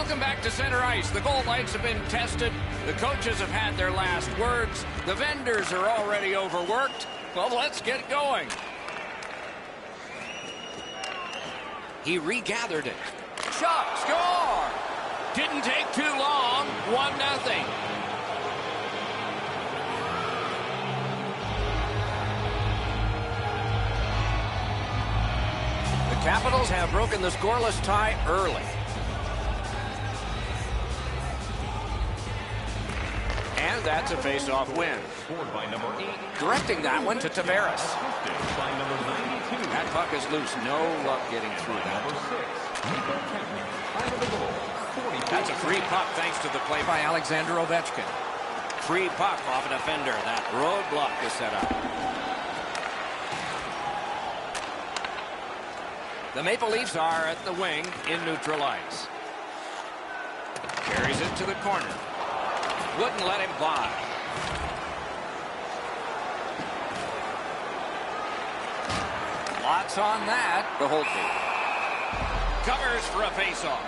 Welcome back to center ice. The goal lights have been tested. The coaches have had their last words. The vendors are already overworked. Well, let's get going. He regathered it. Shot, score! Didn't take too long. 1-0. The Capitals have broken the scoreless tie early. And that's a face-off win. Directing that one to Tavares. That puck is loose. No luck getting through that. That's a free puck thanks to the play by Alexander Ovechkin. Free puck off a defender. That roadblock is set up. The Maple Leafs are at the wing in neutral ice. Carries it to the corner. Wouldn't let him by. Lots on that. The Holtby covers for a face-off.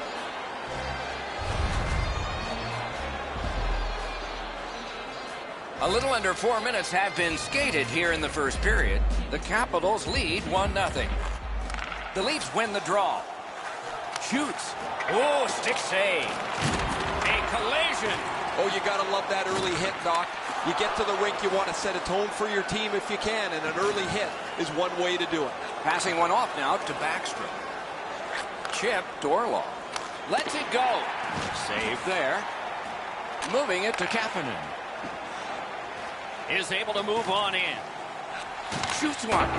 A little under 4 minutes have been skated here in the first period. The Capitals lead 1-0. The Leafs win the draw. Shoots. Oh, stick save. A collision. Oh, you got to love that early hit, Doc. You get to the rink, you want to set a tone for your team if you can, and an early hit is one way to do it. Passing one off now to Backstrom. Chip, Orlov. Lets it go. Save there. Moving it to Kapanen. Is able to move on in. Shoots one.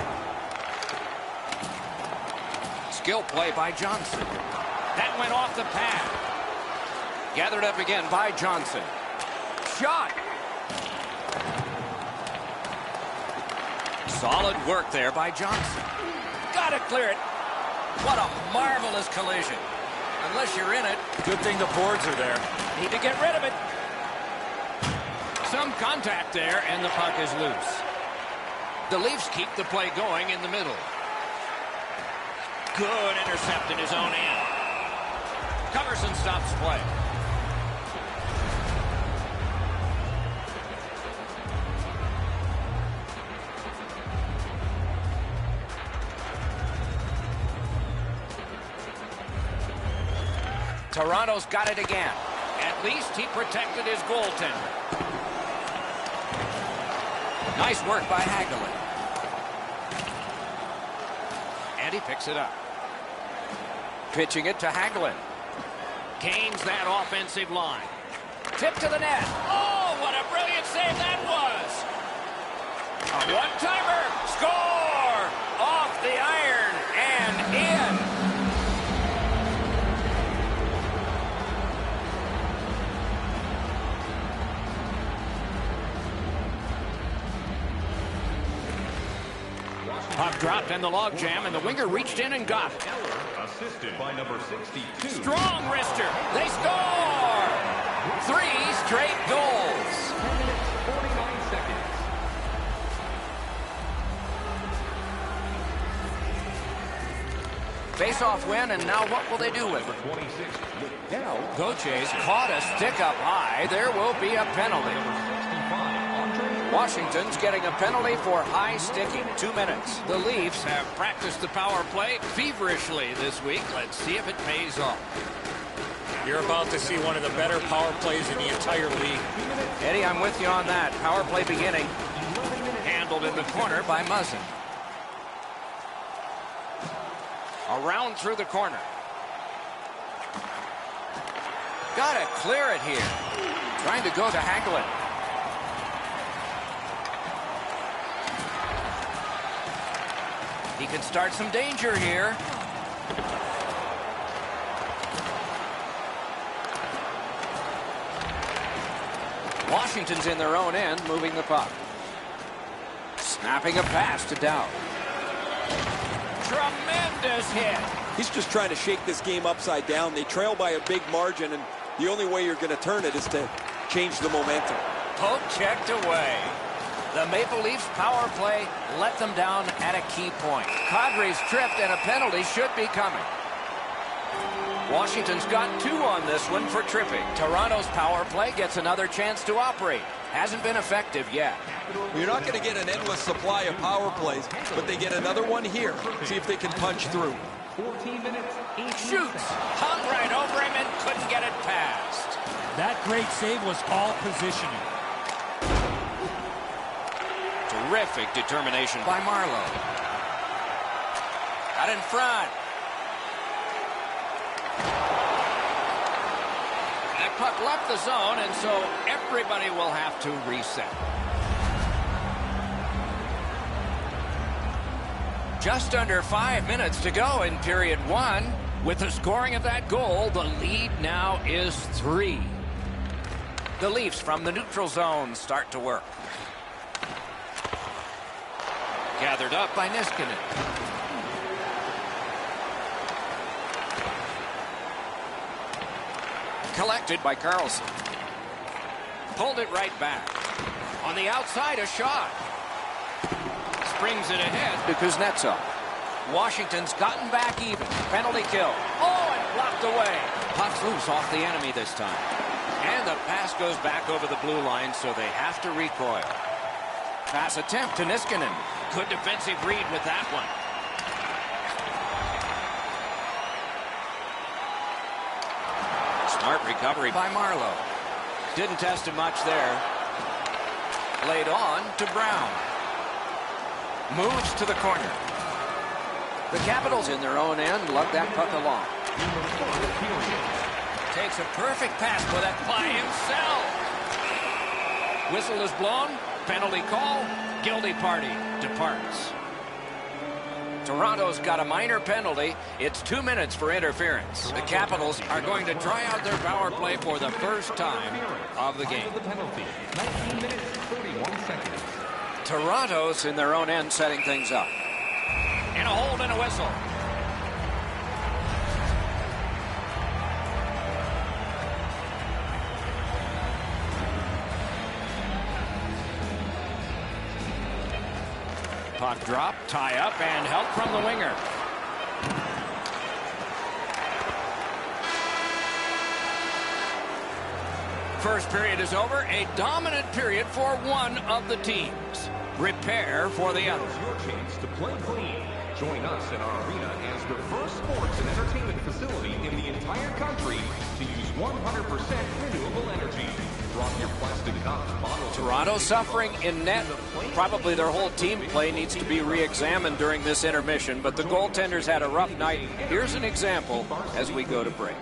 Skill play by Johnson. That went off the pad. Gathered up again by Johnson. Shot. Solid work there by Johnson. Gotta clear it. What a marvelous collision. Unless you're in it. Good thing the boards are there. Need to get rid of it. Some contact there, and the puck is loose. The Leafs keep the play going in the middle. Good intercept in his own end. Covers and stops play. Toronto's got it again. At least he protected his goaltender. Nice work by Hagelin. And he picks it up. Pitching it to Hagelin. Gains that offensive line. Tip to the net. Oh, what a brilliant save that was. A one-timer. Score! Off the iron and in. Puck dropped in the logjam, and the winger reached in and got it. Assisted by number 62. Strong wrister. They score! 3 straight goals. 10 minutes, 49 seconds. Face-off win, and now what will they do with it? 26. Now, Gauthier caught a stick up high. There will be a penalty. Washington's getting a penalty for high sticking. 2 minutes. The Leafs have practiced the power play feverishly this week. Let's see if it pays off. You're about to see one of the better power plays in the entire league. Eddie, I'm with you on that. Power play beginning. Handled in the corner by Muzzin. Around through the corner. Gotta clear it here. Trying to go to Hagelin. He can start some danger here. Washington's in their own end, moving the puck. Snapping a pass to Dowd. Tremendous hit. He's just trying to shake this game upside down. They trail by a big margin, and the only way you're going to turn it is to change the momentum. Poke checked away. The Maple Leafs power play let them down at a key point. Kadri's tripped, and a penalty should be coming. Washington's got 2 on this one for tripping. Toronto's power play gets another chance to operate. Hasn't been effective yet. You're not going to get an endless supply of power plays, but they get another one here. See if they can punch through. 14 minutes, 8 Shoots. Hung right over him and couldn't get it past. That great save was all positioning. Terrific determination by Marlowe. Out in front. That puck left the zone, and so everybody will have to reset. Just under 5 minutes to go in period 1. With the scoring of that goal, the lead now is 3. The Leafs from the neutral zone start to work. Gathered up by Niskanen. Collected by Carlson. Pulled it right back. On the outside, a shot. Springs it ahead to Kuznetsov. Washington's gotten back even. Penalty kill. Oh, and blocked away. Puck's loose off the enemy this time. And the pass goes back over the blue line, so they have to recoil. Pass attempt to Niskanen. Good defensive read with that one. Smart recovery by Marlowe. Didn't test him much there. Laid on to Brown. Moves to the corner. The Capitals in their own end lug that puck along. Takes a perfect pass for that by himself. Whistle is blown. Penalty call. Guilty party departs. Toronto's got a minor penalty. It's 2 minutes for interference. The Capitals are going to try out their power play for the first time of the game. 19 minutes, 41 seconds. Toronto's in their own end setting things up. And a hold and a whistle. Puck drop, tie up, and help from the winger. First period is over. A dominant period for one of the teams. Repair for the other. Your chance to play clean. Join us in our arena as the first sports and entertainment facility in the entire country to use 100% renewable energy. Drop your plastic cups, bottles. Toronto suffering in net. Probably their whole team play needs to be re-examined during this intermission, but the goaltenders had a rough night. Here's an example as we go to break.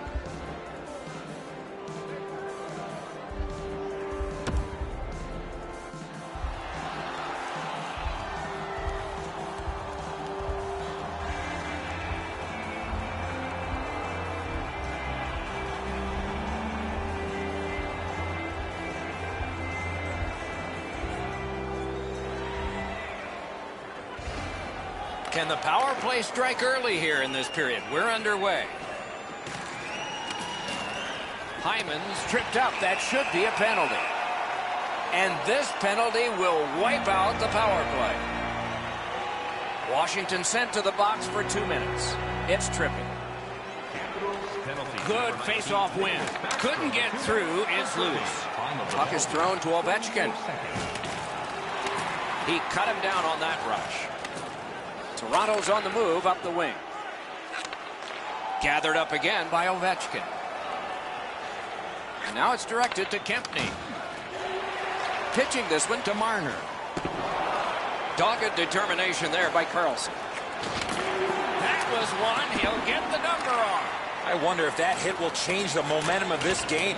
Can the power play strike early here in this period? We're underway. Hyman's tripped up. That should be a penalty. And this penalty will wipe out the power play. Washington sent to the box for 2 minutes. It's tripping. Good face-off win. Couldn't get through. It's loose. Puck is thrown to Ovechkin. He cut him down on that rush. Toronto's on the move up the wing. Gathered up again by Ovechkin. And now it's directed to Kempny. Pitching this one to Marner. Dogged determination there by Carlson. That was one. He'll get the number on. I wonder if that hit will change the momentum of this game.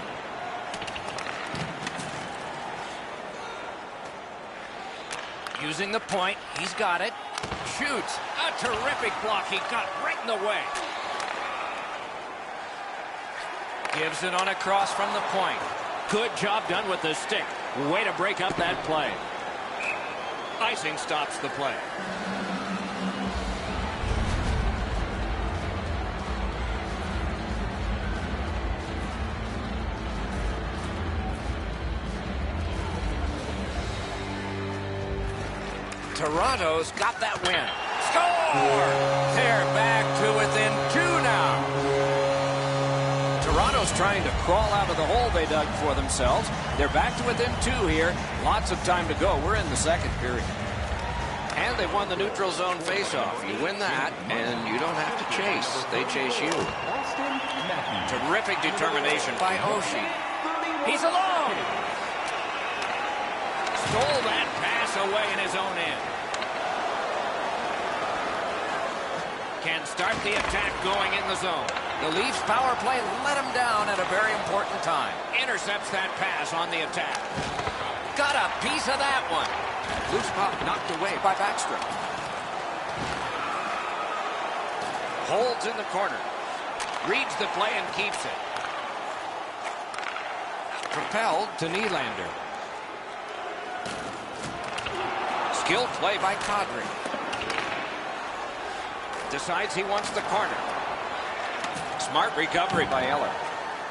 Using the point. He's got it. Shoots. A terrific block. He got right in the way. Gives it on a cross from the point. Good job done with the stick. Way to break up that play. Icing stops the play. Toronto's got that win. Score! They're back to within 2 now. trying to crawl out of the hole they dug for themselves. They're back to within 2 here. Lots of time to go. We're in the second period. And they won the neutral zone faceoff. You win that, and you don't have to chase. They chase you. Terrific determination by Oshie. He's alone. Stole that pass away in his own end. Can start the attack going in the zone. The Leafs power play let him down at a very important time. Intercepts that pass on the attack. Got a piece of that one. Loose puck knocked away by Backstrom. Holds in the corner. Reads the play and keeps it. Propelled to Nylander. Skilled play by Kadri. Decides he wants the corner. Smart recovery by Eller.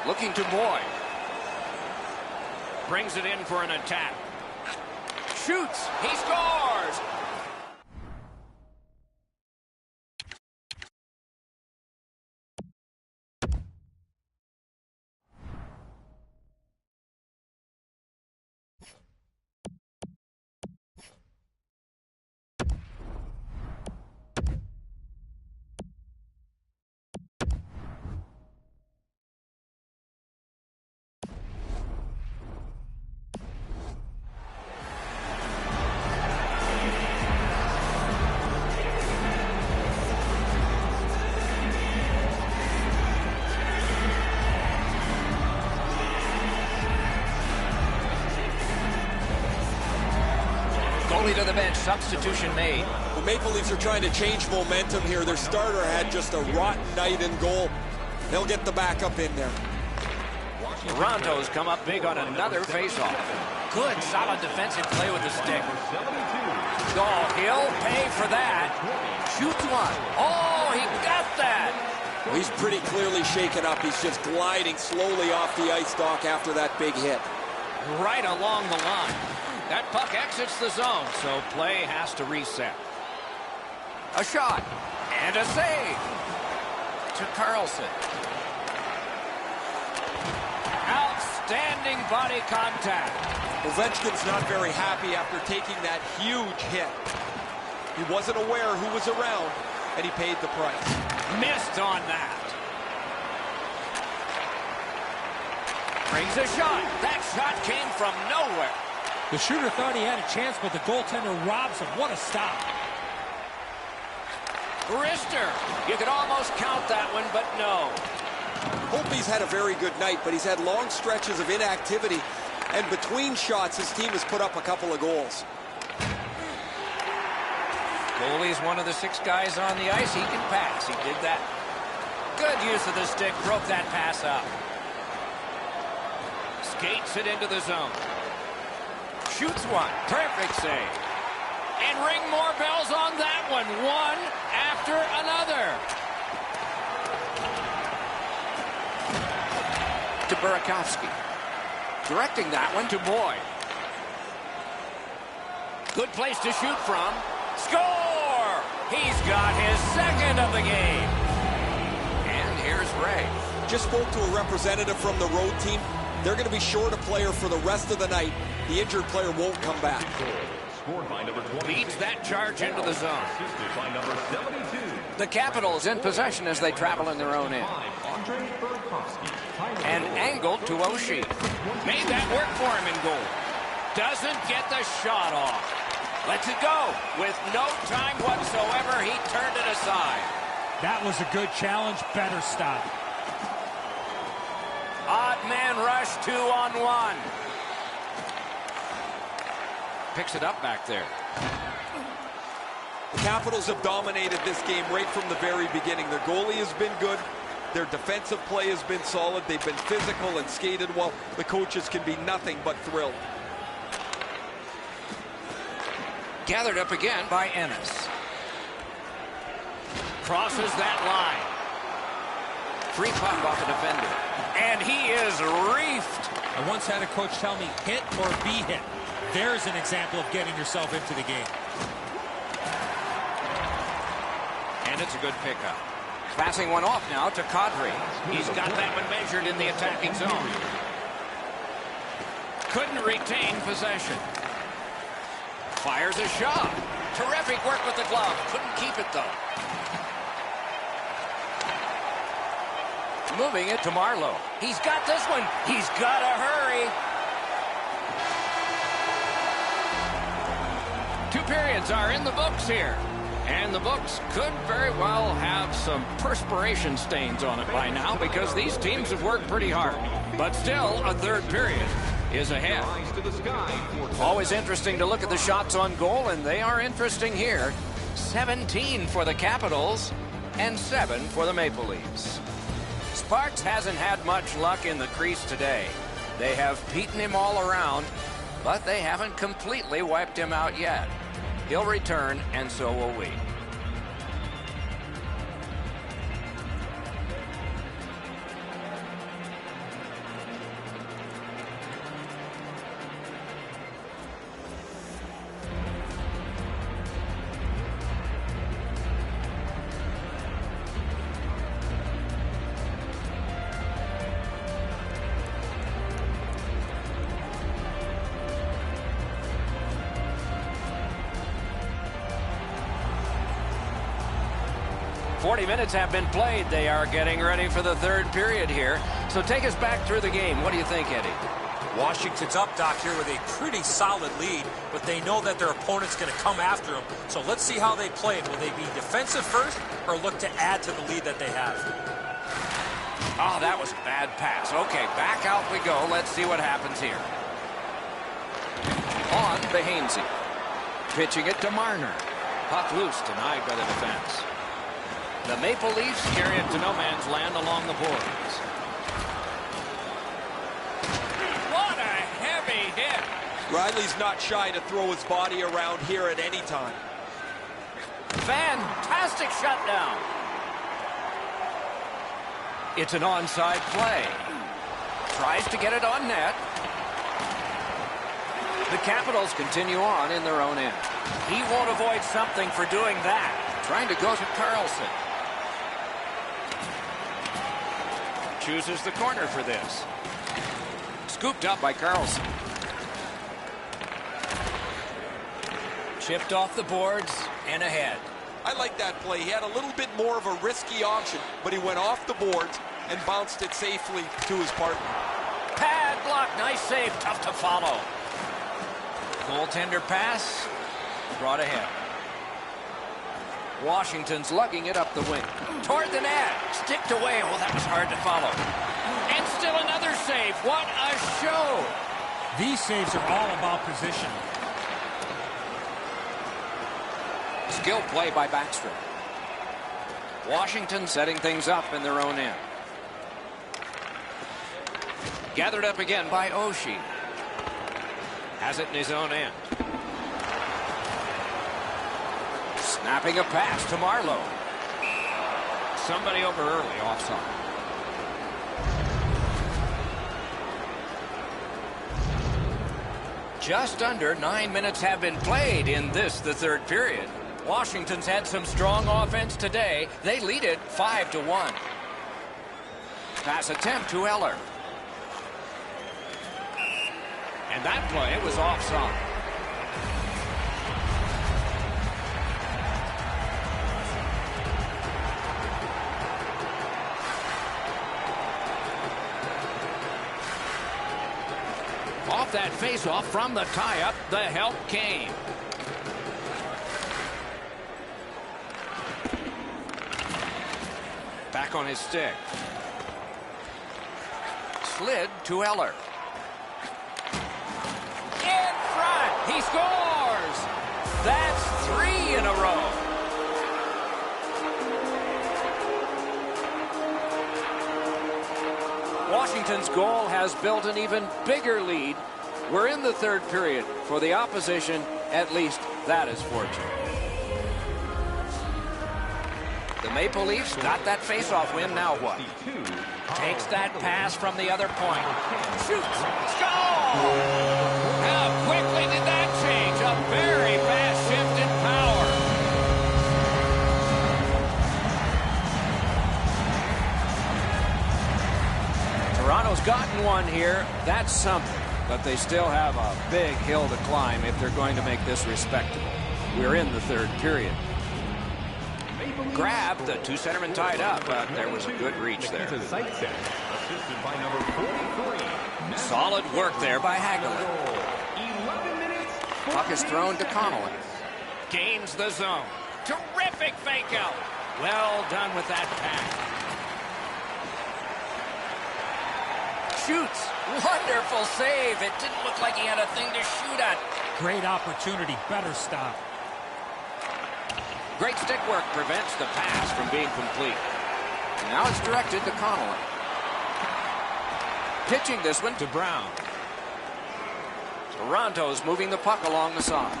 Looking to Boyd. Brings it in for an attack. Shoots. He scores. To the bench, substitution made. The Maple Leafs are trying to change momentum here. Their starter had just a rotten night in goal. They'll get the backup in there. Toronto's come up big on another faceoff. Good, solid defensive play with the stick. Oh, he'll pay for that. Shoots one. Oh, he got that. Well, he's pretty clearly shaken up. He's just gliding slowly off the ice, Doc, after that big hit. Right along the line. That puck exits the zone, so play has to reset. A shot and a save to Carlson. Outstanding body contact. Ovechkin's not very happy after taking that huge hit. He wasn't aware who was around, and he paid the price. Missed on that. Brings a shot. That shot came from nowhere. The shooter thought he had a chance, but the goaltender robs him. What a stop. Brister. You could almost count that one, but no. Holtby's had a very good night, but he's had long stretches of inactivity. And between shots, his team has put up a couple of goals. Goalie's one of the 6 guys on the ice. He can pass. He did that. Good use of the stick. Broke that pass up. Skates it into the zone. Shoots one. Perfect save. And ring more bells on that one. One after another. To Burakovsky. Directing that one to Boyd. Good place to shoot from. Score! He's got his second of the game. And here's Ray. Just spoke to a representative from the road team. They're going to be short a player for the rest of the night. The injured player won't come back. Leads that charge into the zone. The Capitals in possession as they travel in their own end. And angled to Oshie. Made that work for him in goal. Doesn't get the shot off. Lets it go. With no time whatsoever, he turned it aside. That was a good challenge. Better stop. Odd man rush, 2-on-1. Picks it up back there. The Capitals have dominated this game right from the very beginning. Their goalie has been good. Their defensive play has been solid. They've been physical and skated well. The coaches can be nothing but thrilled. Gathered up again by Ennis. Crosses that line. Free puck off a defender. And he is reefed. I once had a coach tell me, hit or be hit. There's an example of getting yourself into the game. And it's a good pickup. Passing one off now to Kadri. He's got that one measured in the attacking zone. Couldn't retain possession. Fires a shot. Terrific work with the glove. Couldn't keep it, though. Moving it to Marlowe. He's got this one. He's got to hurry. 2 periods are in the books here. And the books could very well have some perspiration stains on it by now because these teams have worked pretty hard. But still, a third period is ahead. Always interesting to look at the shots on goal, and they are interesting here. 17 for the Capitals and 7 for the Maple Leafs. Sparks hasn't had much luck in the crease today. They have beaten him all around, but they haven't completely wiped him out yet. He'll return, and so will we. Minutes have been played. They are getting ready for the third period here. So take us back through the game. What do you think, Eddie? Washington's up, Doc, here with a pretty solid lead, but they know that their opponent's going to come after them. So let's see how they play it. Will they be defensive first or look to add to the lead that they have? Oh, that was a bad pass. Okay, back out we go. Let's see what happens here. On Behansey. Pitching it to Marner. Puck loose, denied by the defense. The Maple Leafs carry it to no man's land along the boards. What a heavy hit. Riley's not shy to throw his body around here at any time. Fantastic shutdown. It's an onside play. Tries to get it on net. The Capitals continue on in their own end. He won't avoid something for doing that. Trying to go to Carlson. Chooses the corner for this. Scooped up by Carlson. Chipped off the boards and ahead. I like that play. He had a little bit more of a risky option, but he went off the boards and bounced it safely to his partner. Pad block. Nice save. Tough to follow. Goaltender pass. Brought ahead. Washington's lugging it up the wing. Toward the net. Sticked away. Oh, that was hard to follow. And still another save. What a show. These saves are all about position. Skill play by Backstrom. Washington setting things up in their own end. Gathered up again by Oshie. Has it in his own end. Snapping a pass to Marlowe. Somebody over early, offside. Just under 9 minutes have been played in this, the third period. Washington's had some strong offense today. They lead it 5-1. Pass attempt to Eller. And that play was offside. Off that face-off from the tie-up, the help came. Back on his stick. Slid to Eller. In front. He scores. That's 3 in a row. Washington's goal has built an even bigger lead. We're in the third period. For the opposition, at least that is fortunate. The Maple Leafs got that face-off win. Now what? Takes that pass from the other point. Shoots. Score! How quickly did that change? A very fast shift in power. gotten one here. That's something. But they still have a big hill to climb if they're going to make this respectable. We're in the third period. Grabbed, the two centermen tied up, but there was a good reach there. Solid work there by Hagelin. Puck is thrown to Connolly. Gains the zone. Terrific fake out. Well done with that pass. Shoots. Wonderful save. It didn't look like he had a thing to shoot at. Great opportunity. Better stop. Great stick work prevents the pass from being complete. Now it's directed to Connolly. Pitching this one to Brown. Toronto's moving the puck along the side.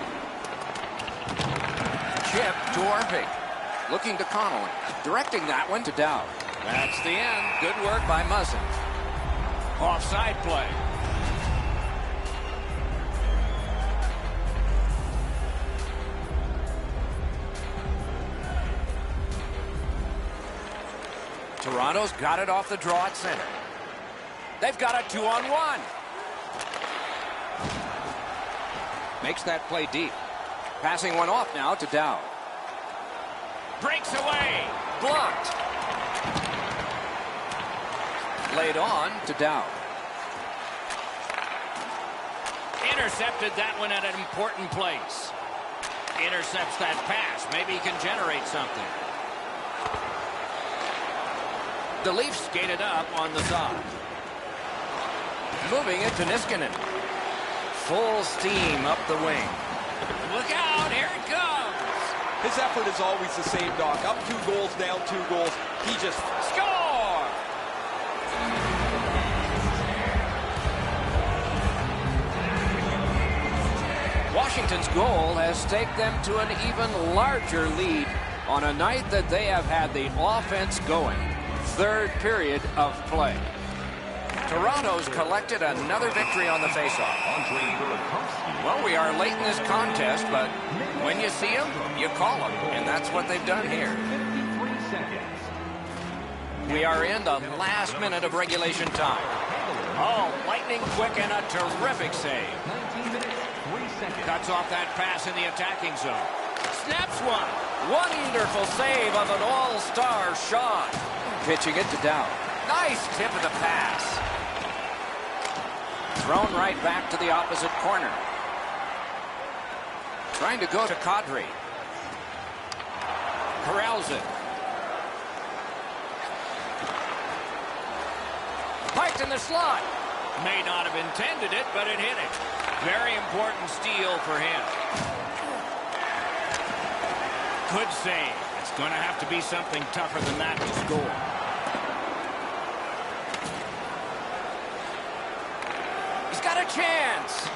Chip to Orpik. Looking to Connolly. Directing that one to Dowd. That's the end. Good work by Muzzin. Offside play. Toronto's got it off the draw at center. They've got a 2-on-1. Makes that play deep. Passing one off now to Dowd. Breaks away. Blocked. Laid on to Dowd. Intercepted that one at an important place. Intercepts that pass. Maybe he can generate something. The Leafs skated up on the side. Moving it to Niskanen. Full steam up the wing. Look out, here it comes. His effort is always the same, Doc. Up 2 goals, down 2 goals. He just... Score! Washington's goal has staked them to an even larger lead on a night that they have had the offense going. Third period of play. Toronto's collected another victory on the faceoff. Well, we are late in this contest, but when you see them, you call them, and that's what they've done here. We are in the last minute of regulation time. Oh, lightning quick and a terrific save. Cuts off that pass in the attacking zone. Snaps one. Wonderful save of an all-star shot. Pitching it to Dowd. Nice tip of the pass. Thrown right back to the opposite corner. Trying to go to Kadri. Corrals it. Piked in the slot. May not have intended it, but it hit it. Very important steal for him. Good save. It's going to have to be something tougher than that to score. He's got a chance.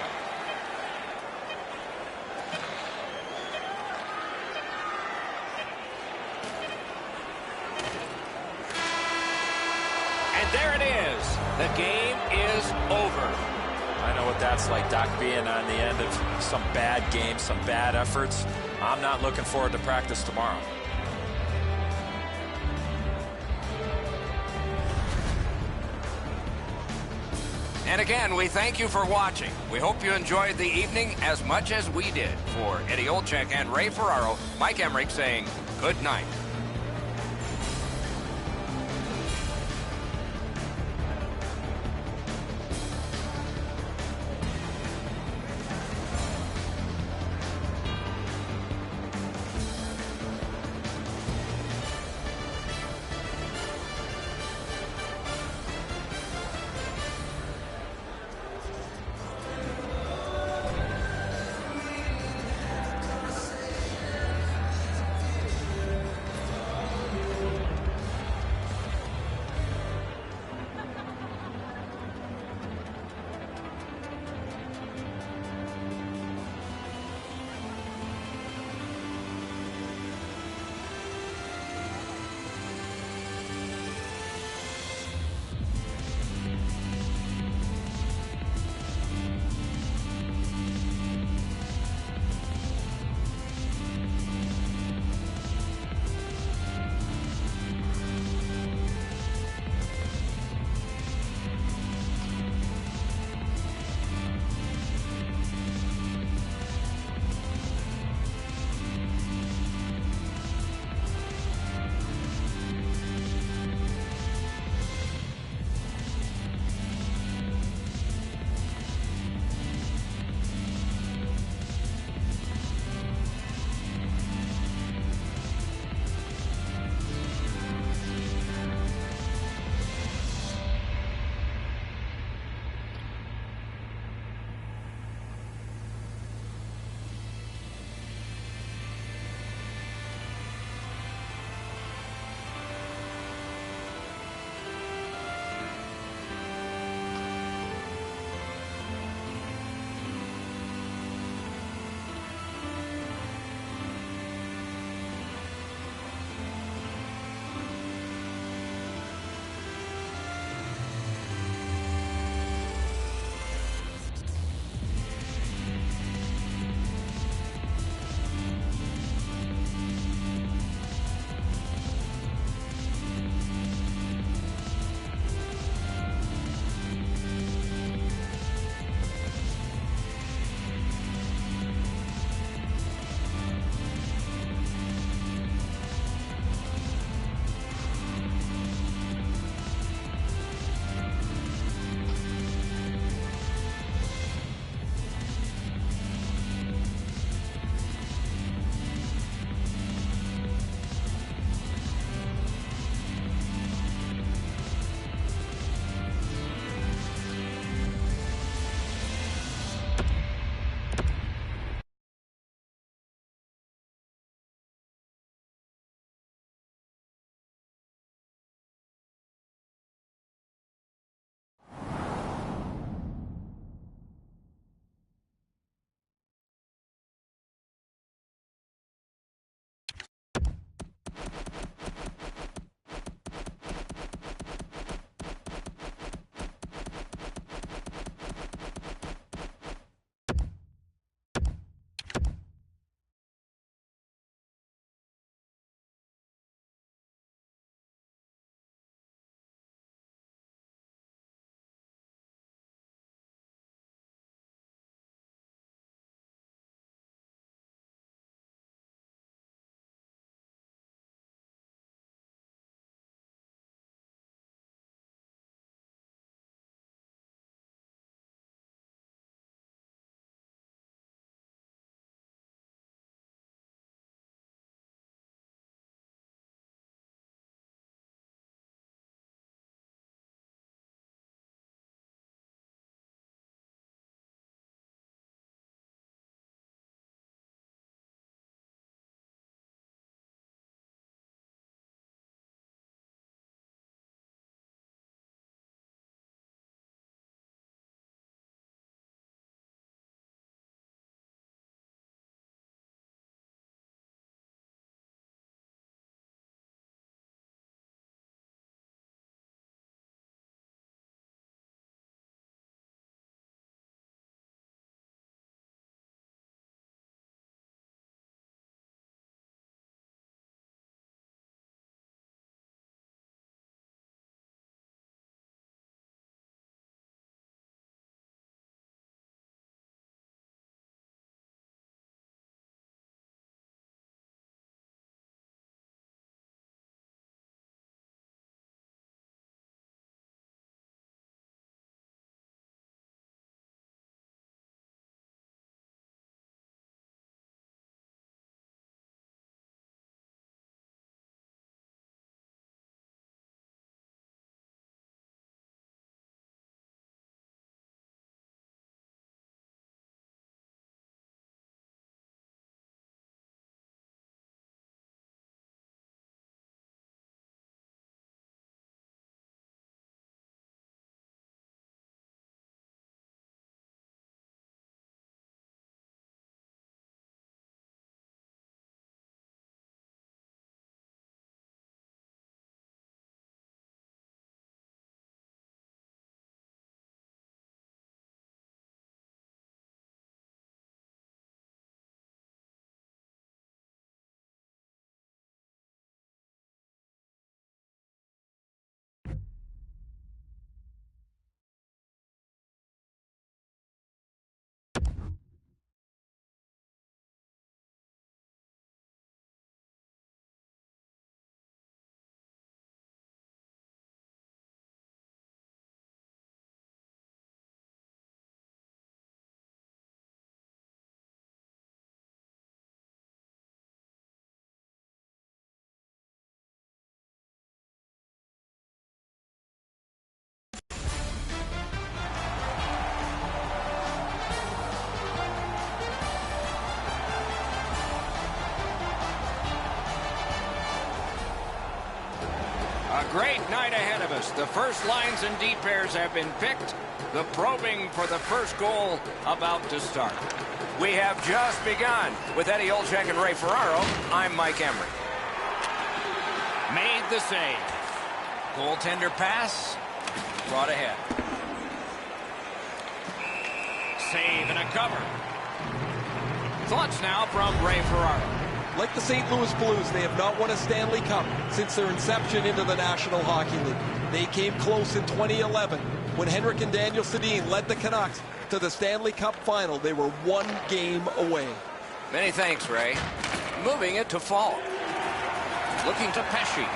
And there it is. The game is over. I know what that's like, Doc, being on the end of some bad games, some bad efforts. I'm not looking forward to practice tomorrow. And again, we thank you for watching. We hope you enjoyed the evening as much as we did. For Eddie Olczyk and Ray Ferraro, Mike Emmerich saying good night. great night ahead of us. The first lines and D pairs have been picked. The probing for the first goal about to start. We have just begun. With Eddie Olczyk and Ray Ferraro, I'm Mike Emery. Made the save. Goaltender pass. Brought ahead. Save and a cover. Thoughts now from Ray Ferraro. Like the St. Louis Blues, they have not won a Stanley Cup since their inception into the National Hockey League. They came close in 2011 when Henrik and Daniel Sedin led the Canucks to the Stanley Cup final. They were one game away. Many thanks, Ray. Moving it to Fall. Looking to Pesci.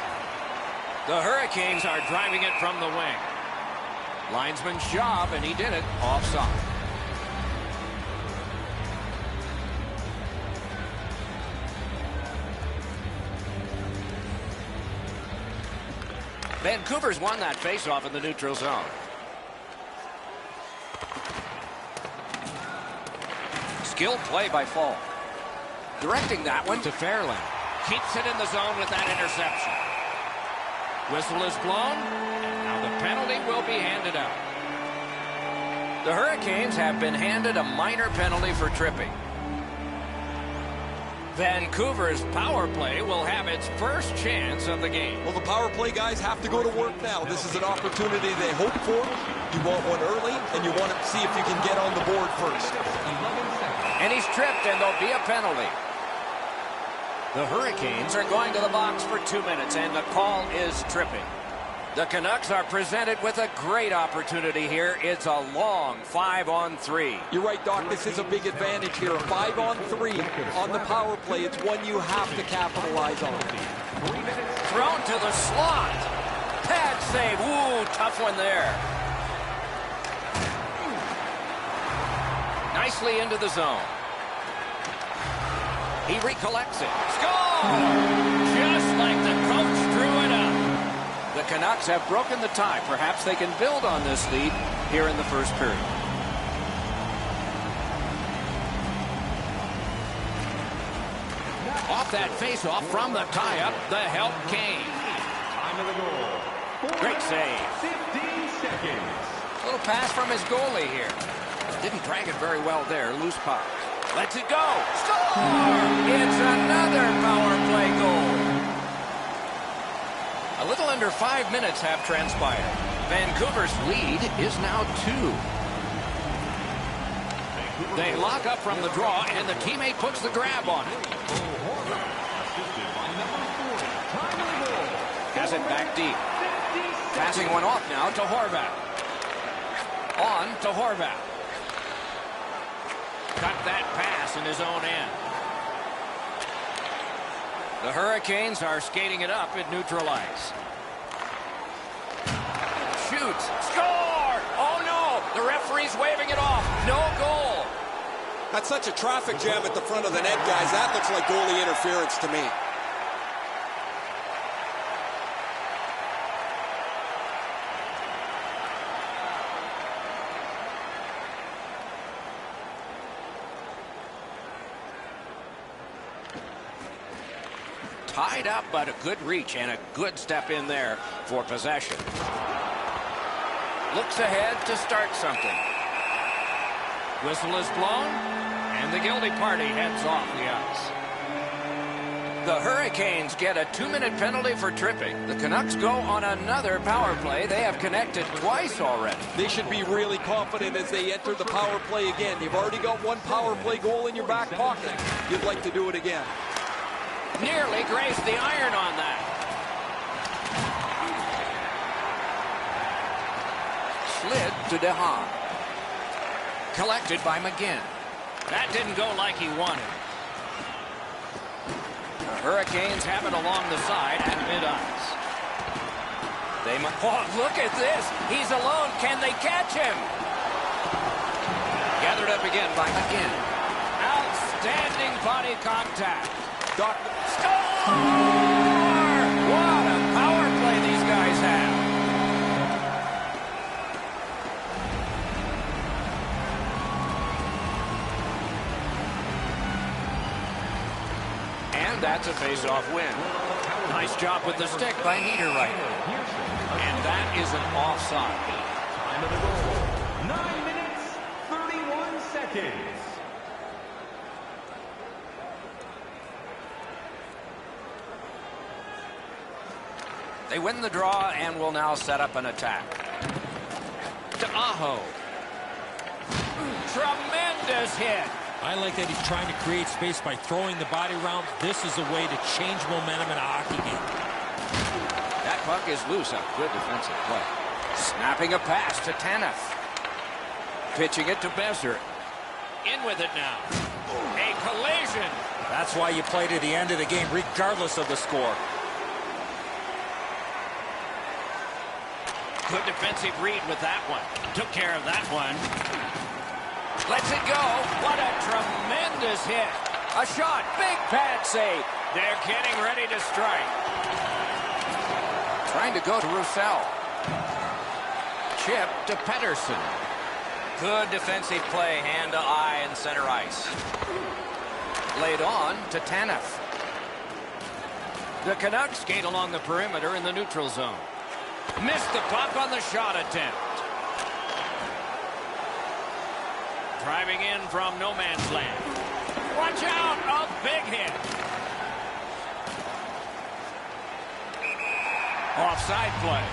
The Hurricanes are driving it from the wing. Linesman's job, and he did it offside. Vancouver's won that faceoff in the neutral zone. Skilled play by Fall. Directing that one to Fairland. Keeps it in the zone with that interception. Whistle is blown, and now the penalty will be handed out. The Hurricanes have been handed a minor penalty for tripping. Vancouver's power play will have its first chance of the game. Well, the power play guys have to go to work now. This is an opportunity they hope for. You want one early, and you want to see if you can get on the board first. And he's tripped, and there'll be a penalty. The Hurricanes are going to the box for 2 minutes, and the call is tripping. The Canucks are presented with a great opportunity here. It's a long 5-on-3. You're right, Doc. This is a big advantage here. A 5-on-3 on the power play. It's one you have to capitalize on. Thrown to the slot. Pad save. Ooh, tough one there. Nicely into the zone. He recollects it. Score! Just like the coach drew it up. The Canucks have broken the tie. Perhaps they can build on this lead here in the first period. Off that faceoff from the tie-up, the help came. Time of the goal. Great save. 15 seconds. A little pass from his goalie here. Didn't drag it very well there. Loose puck. Lets it go. Score! It's another power play goal. A little under 5 minutes have transpired. Vancouver's lead is now 2. They lock up from the draw, and the teammate puts the grab on it. Has it back deep. Passing one off now to Horvat. On to Horvat. Cut that pass in his own end. The Hurricanes are skating it up at neutral ice. Shoots. Score! Oh, no! The referee's waving it off. No goal. That's such a traffic jam at the front of the net, guys. That looks like goalie interference to me. Tied up, but a good reach and a good step in there for possession. Looks ahead to start something. Whistle is blown, and the guilty party heads off the ice. The Hurricanes get a 2-minute penalty for tripping. The Canucks go on another power play. They have connected twice already. They should be really confident as they enter the power play again. You've already got one power play goal in your back pocket. You'd like to do it again. Nearly grazed the iron on that. Slid to DeHaan. Collected by McGinn. That didn't go like he wanted. The Hurricanes have it along the side at mid-ice. Oh, look at this. He's alone. Can they catch him? Gathered up again by McGinn. Outstanding body contact. Doc. Score! What a power play these guys have. And that's a face-off win. Nice job with the stick by Niederreiter. And that is an offside. Time of the goal, 9 minutes, 31 seconds. They win the draw and will now set up an attack. To Aho. Tremendous hit. I like that he's trying to create space by throwing the body around. This is a way to change momentum in a hockey game. That puck is loose. A good defensive play. Snapping a pass to Tanev. Pitching it to Besser. In with it now. A collision. That's why you play to the end of the game, regardless of the score. Good defensive read with that one. Took care of that one. Lets it go. What a tremendous hit. A shot. Big pad save. They're getting ready to strike. Trying to go to Roussel. Chip to Pettersson. Good defensive play. Hand to eye and center ice. Laid on to Tanev. The Canucks skate along the perimeter in the neutral zone. Missed the puck on the shot attempt. Driving in from no man's land. Watch out! A big hit. Offside play.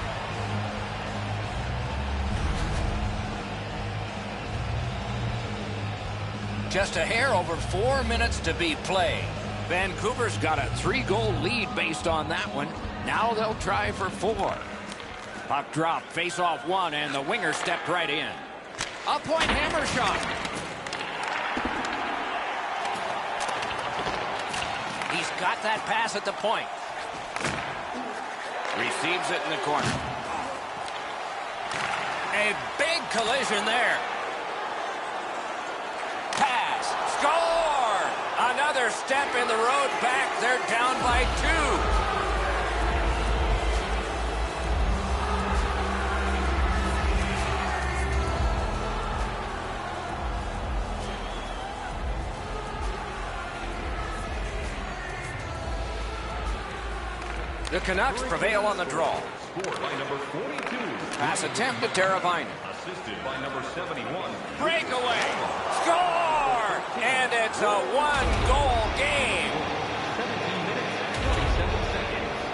Just a hair over 4 minutes to be played. Vancouver's got a 3-goal lead based on that one. Now they'll try for 4. Puck drop, face-off one, and the winger stepped right in. A point hammer shot. He's got that pass at the point. Receives it in the corner. A big collision there. Pass. Score! Another step in the road back. They're down by 2. The Canucks prevail on the draw. Scored by number 42. Pass attempt to Teravainen. Assisted by number 71. Breakaway. Score! And it's a 1-goal game. 17 minutes, 47 seconds.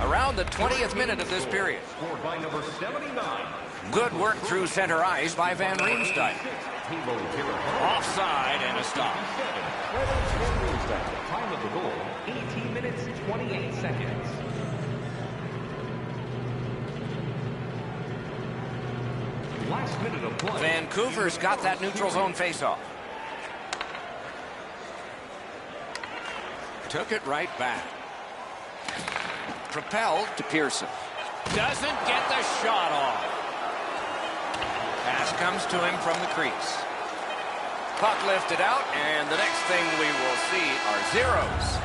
Around the 20th minute of this period. Scored by number 79. Good work through center ice by Van Riemsdyk. Offside and a stop. Time of the goal, 18 minutes, 28 seconds. Last minute of play. Vancouver's got that neutral zone faceoff. Took it right back. Propelled to Pearson. Doesn't get the shot off. Pass comes to him from the crease. Puck lifted out, and the next thing we will see are zeros.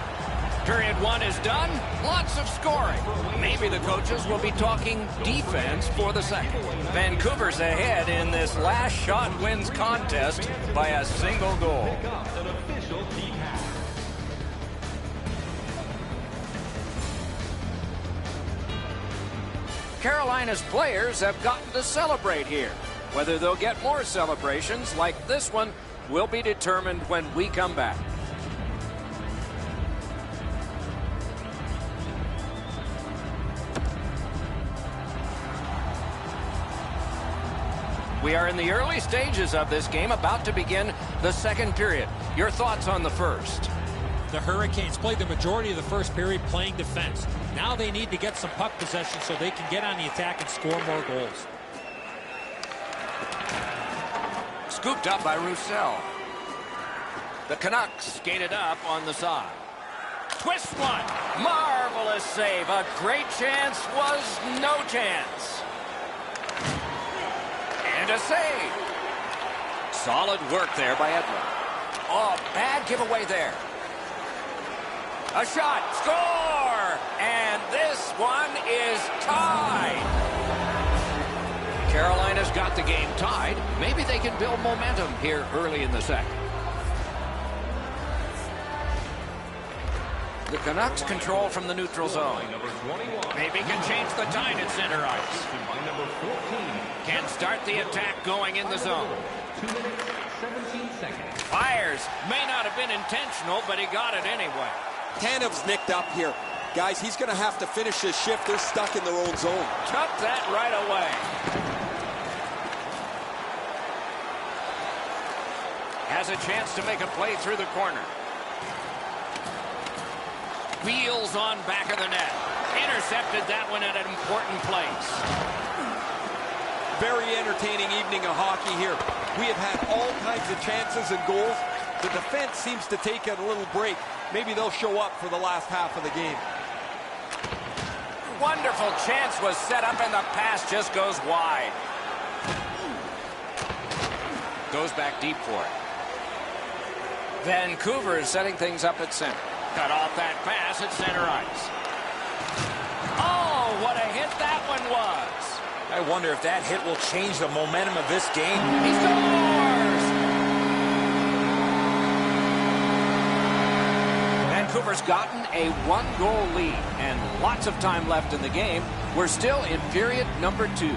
Period 1 is done. Lots of scoring. Maybe the coaches will be talking defense for the second. Vancouver's ahead in this last shot wins contest by a single goal. An official key pass. Carolina's players have gotten to celebrate here. Whether they'll get more celebrations like this one will be determined when we come back. We are in the early stages of this game, about to begin the second period. Your thoughts on the first? The Hurricanes played the majority of the first period playing defense. Now they need to get some puck possession so they can get on the attack and score more goals. Scooped up by Roussel. The Canucks skated up on the side. Twist one. Marvelous save. A great chance was no chance. And a save. Solid work there by Edler. Oh, bad giveaway there. A shot. Score! And this one is tied. Carolina's got the game tied. Maybe they can build momentum here early in the second. The Canucks control from the neutral zone. Maybe can change the tide at center ice. Can start the attack going in the zone. 2 minutes, 17 seconds. Fires. May not have been intentional, but he got it anyway. Tanev's nicked up here. Guys, he's going to have to finish this shift. They're stuck in their own zone. Took that right away. Has a chance to make a play through the corner. Wheels on back of the net. Intercepted that one at an important place. Very entertaining evening of hockey here. We have had all kinds of chances and goals. The defense seems to take a little break. Maybe they'll show up for the last half of the game. Wonderful chance was set up and the pass just goes wide. Goes back deep for it. Vancouver is setting things up at center. Cut off that pass at center ice. Oh, what a hit that one was. I wonder if that hit will change the momentum of this game. He scores! Vancouver's gotten a 1-goal lead and lots of time left in the game. We're still in period number 2.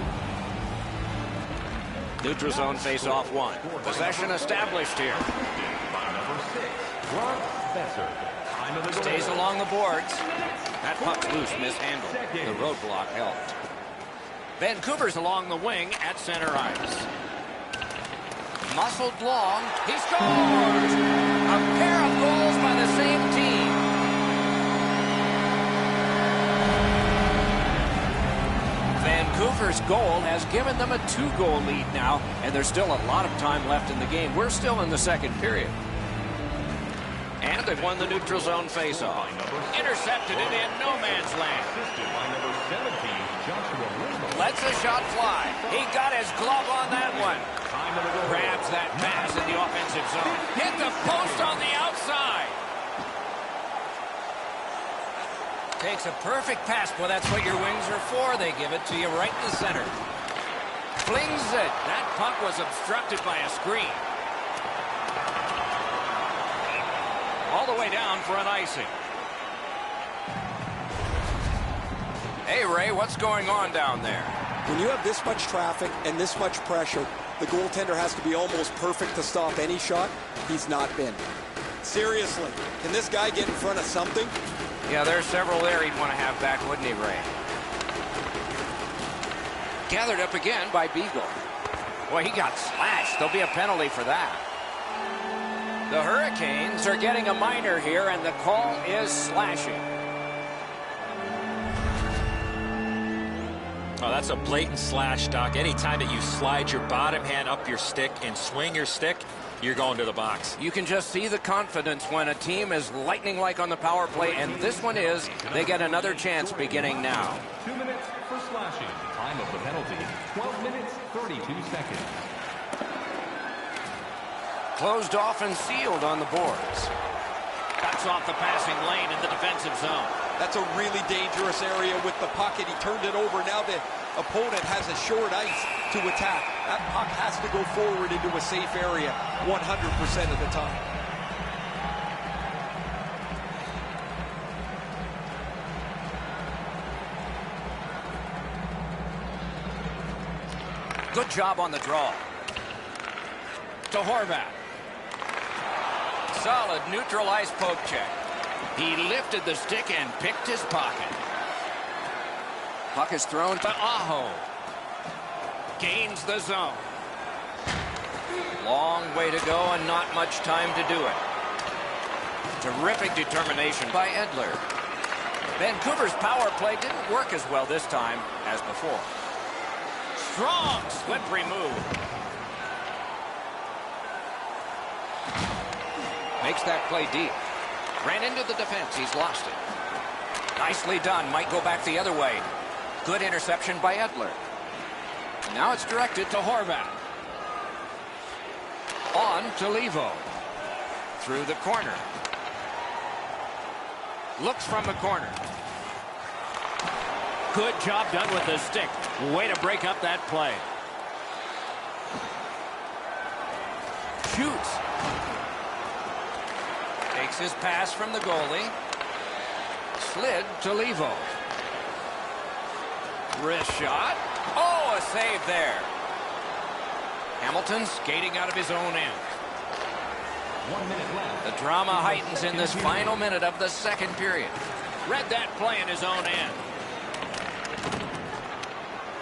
Neutral zone face-off 1. Possession established here. Stays along the boards. That puck's loose, mishandled. The roadblock helped. Vancouver's along the wing at center ice. Muscled long. He scores! A pair of goals by the same team. Vancouver's goal has given them a 2-goal lead now, and there's still a lot of time left in the game. We're still in the second period. And they've won the neutral zone faceoff. Intercepted it in no man's land. Lets a shot fly. He got his glove on that one. Grabs that pass in the offensive zone. Hit the post on the outside. Takes a perfect pass. Well, that's what your wings are for. They give it to you right in the center. Flings it. That puck was obstructed by a screen. All the way down for an icing. Hey, Ray, what's going on down there? When you have this much traffic and this much pressure, the goaltender has to be almost perfect to stop any shot. He's not been. Seriously, can this guy get in front of something? Yeah, there's several there he'd want to have back, wouldn't he, Ray? Gathered up again by Beagle. Boy, he got slashed. There'll be a penalty for that. The Hurricanes are getting a minor here, and the call is slashing. Oh, that's a blatant slash, Doc. Anytime that you slide your bottom hand up your stick and swing your stick, you're going to the box. You can just see the confidence when a team is lightning-like on the power play, and this one is. They get another chance beginning now. 2 minutes for slashing. Time of the penalty, 12 minutes, 32 seconds. Closed off and sealed on the boards. Cuts off the passing lane in the defensive zone. That's a really dangerous area with the puck, and he turned it over. Now the opponent has a short ice to attack. That puck has to go forward into a safe area 100% of the time. Good job on the draw. To Horvat. Solid neutral ice poke check. He lifted the stick and picked his pocket. Puck is thrown to Aho. Gains the zone. Long way to go and not much time to do it. Terrific determination by Edler. Vancouver's power play didn't work as well this time as before. Strong, slippery move. Makes that play deep. Ran into the defense. He's lost it. Nicely done. Might go back the other way. Good interception by Edler. Now it's directed to Horvat. On to Levo. Through the corner. Looks from the corner. Good job done with the stick. Way to break up that play. Shoots. Takes his pass from the goalie. slid to Levo. Wrist shot. Oh, a save there. Hamilton skating out of his own end. 1 minute left. The drama heightens in this final minute of the second period. Read that play in his own end.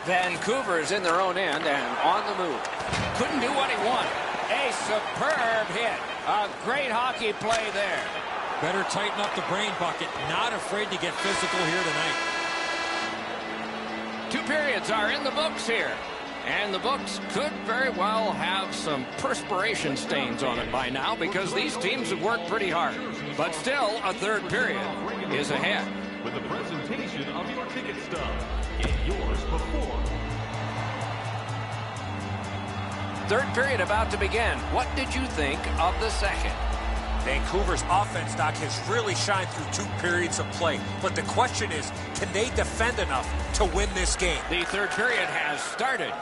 Vancouver's in their own end and on the move. Couldn't do what he wanted. A superb hit. A great hockey play there. Better tighten up the brain bucket. Not afraid to get physical here tonight. 2 periods are in the books here. And the books could very well have some perspiration stains on it by now because these teams have worked pretty hard. But still, a third period is ahead. With the presentation of your ticket stub. Get yours before. Third period about to begin. What did you think of the second? Vancouver's offense, Doc, has really shined through 2 periods of play. But the question is, can they defend enough to win this game? The third period has started.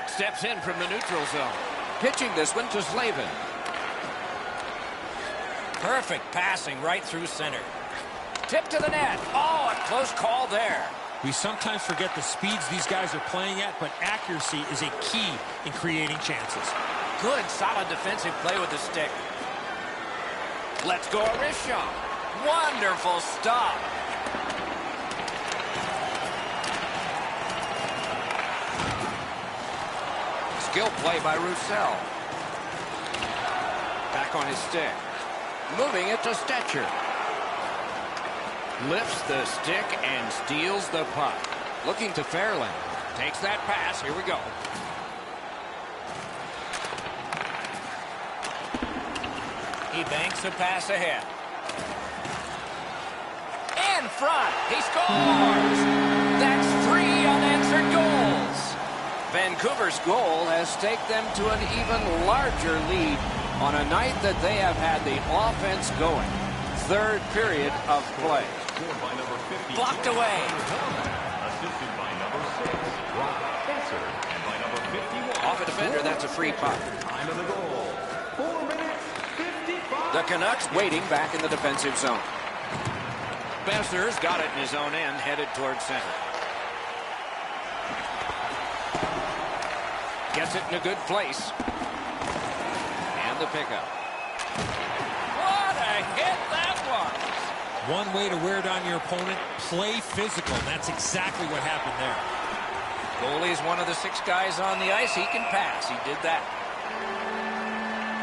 Steps in from the neutral zone. Pitching this one to Slavin. Perfect passing right through center. Tip to the net. Oh, a close call there. We sometimes forget the speeds these guys are playing at, but accuracy is a key in creating chances. Good, solid defensive play with the stick. Let's go a wrist shot. Wonderful stop. Skill play by Roussel. Back on his stick. Moving it to Stetcher. Lifts the stick and steals the puck. Looking to Fairland. Takes that pass. Here we go. He banks a pass ahead. In front. He scores. That's 3 unanswered goals. Vancouver's goal has taken them to an even larger lead on a night that they have had the offense going. Third period of play. Blocked away. Assisted by number 6, Brock Spencer. And by number 51. Off a defender, that's a free puck. Time of the goal. 4 minutes, 55. The Canucks waiting back in the defensive zone. Besser's got it in his own end, headed towards center. Gets it in a good place. And the pickup. What a hit that was! One way to wear down your opponent, play physical. And that's exactly what happened there. Goalie's one of the 6 guys on the ice. He can pass. He did that.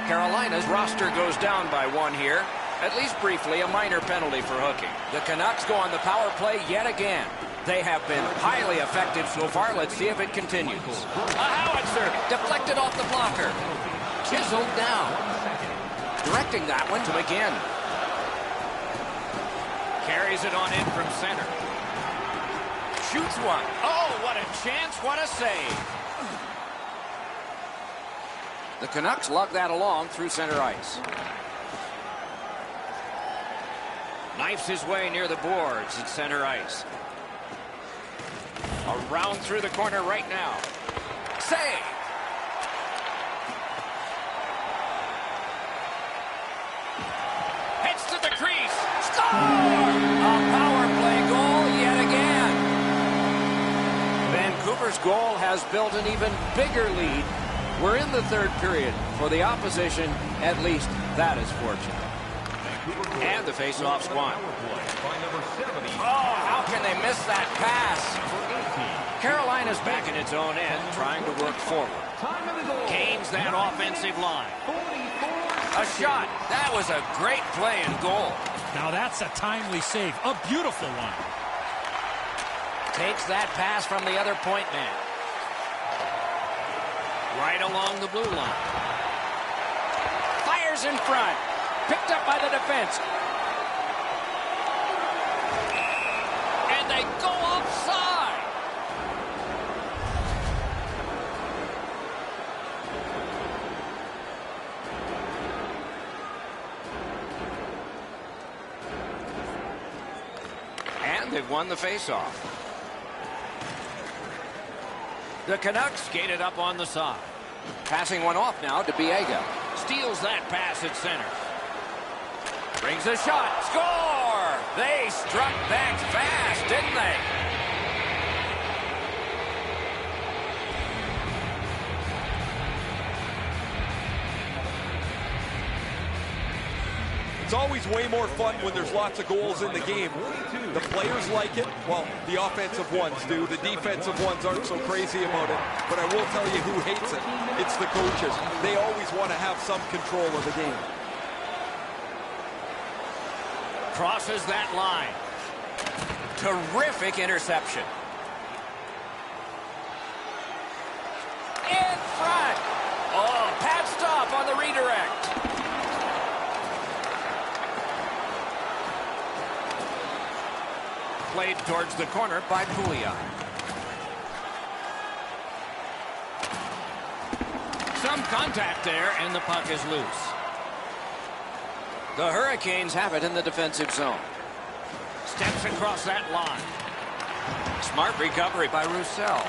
Carolina's roster goes down by 1 here. At least briefly, a minor penalty for hooking. The Canucks go on the power play yet again. They have been highly effective so far. Let's see if it continues. A howitzer deflected off the blocker. Chiseled down. Directing that one to McGinn. Carries it on in from center. Shoots one. Oh, what a chance. What a save. The Canucks lug that along through center ice. Knifes his way near the boards at center ice. Around through the corner right now. Save! Heads to the crease. Score! A power play goal yet again. Vancouver's goal has built an even bigger lead. We're in the third period. For the opposition, at least that is fortunate. And the face-off's won. Oh, how can they miss that pass? Carolina's back in its own end, trying to work forward. Gains that offensive line. A shot. That was a great play and goal. Now that's a timely save. A beautiful one. Takes that pass from the other point man. Right along the blue line. Fires in front. Picked up by the defense. And they go offside. And they've won the faceoff. The Canucks skated up on the side. Passing one off now to Biega. Steals that pass at center. Brings a shot. Score! They struck back fast, didn't they? It's always way more fun when there's lots of goals in the game. The players like it. Well, the offensive ones do. The defensive ones aren't so crazy about it. But I will tell you who hates it. It's the coaches. They always want to have some control of the game. Crosses that line. Terrific interception. In front. Oh, pad stop on the redirect. Played towards the corner by Pouliot. Some contact there, and the puck is loose. The Hurricanes have it in the defensive zone. Steps across that line. Smart recovery by Roussel.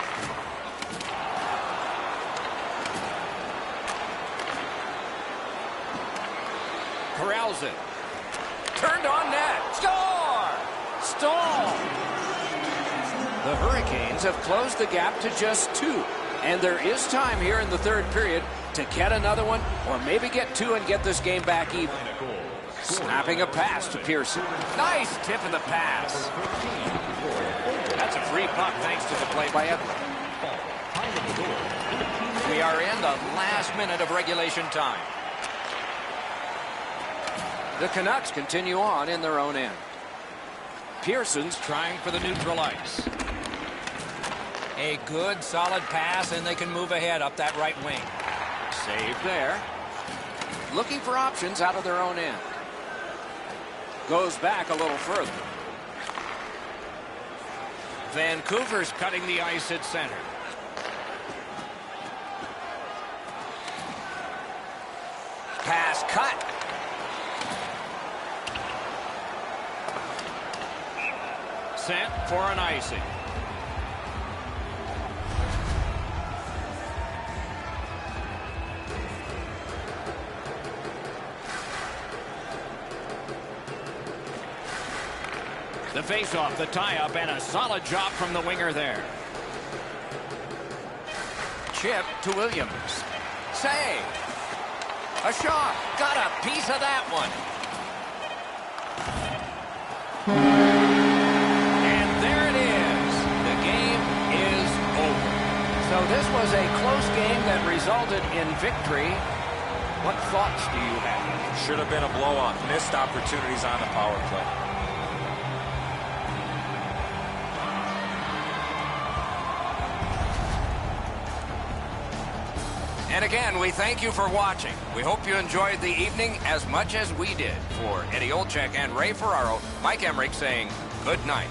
Corrals it. Turned on net. Score! Stall. The Hurricanes have closed the gap to just 2. And there is time here in the third period to get another one or maybe get 2 and get this game back even. Snapping a pass to Pearson. Nice tip of the pass. That's a free puck thanks to the play by Edler. We are in the last minute of regulation time. The Canucks continue on in their own end. Pearson's trying for the neutral ice. A good, solid pass, and they can move ahead up that right wing. Save there. Looking for options out of their own end. Goes back a little further. Vancouver's cutting the ice at center. Pass cut. Sent for an icing. The face-off, the tie-up, and a solid job from the winger there. Chip to Williams. Save. A shot. Got a piece of that one. So this was a close game that resulted in victory. What thoughts do you have? Should have been a blowout. Missed opportunities on the power play. And again, we thank you for watching. We hope you enjoyed the evening as much as we did. For Eddie Olczyk and Ray Ferraro, Mike Emmerich saying good night.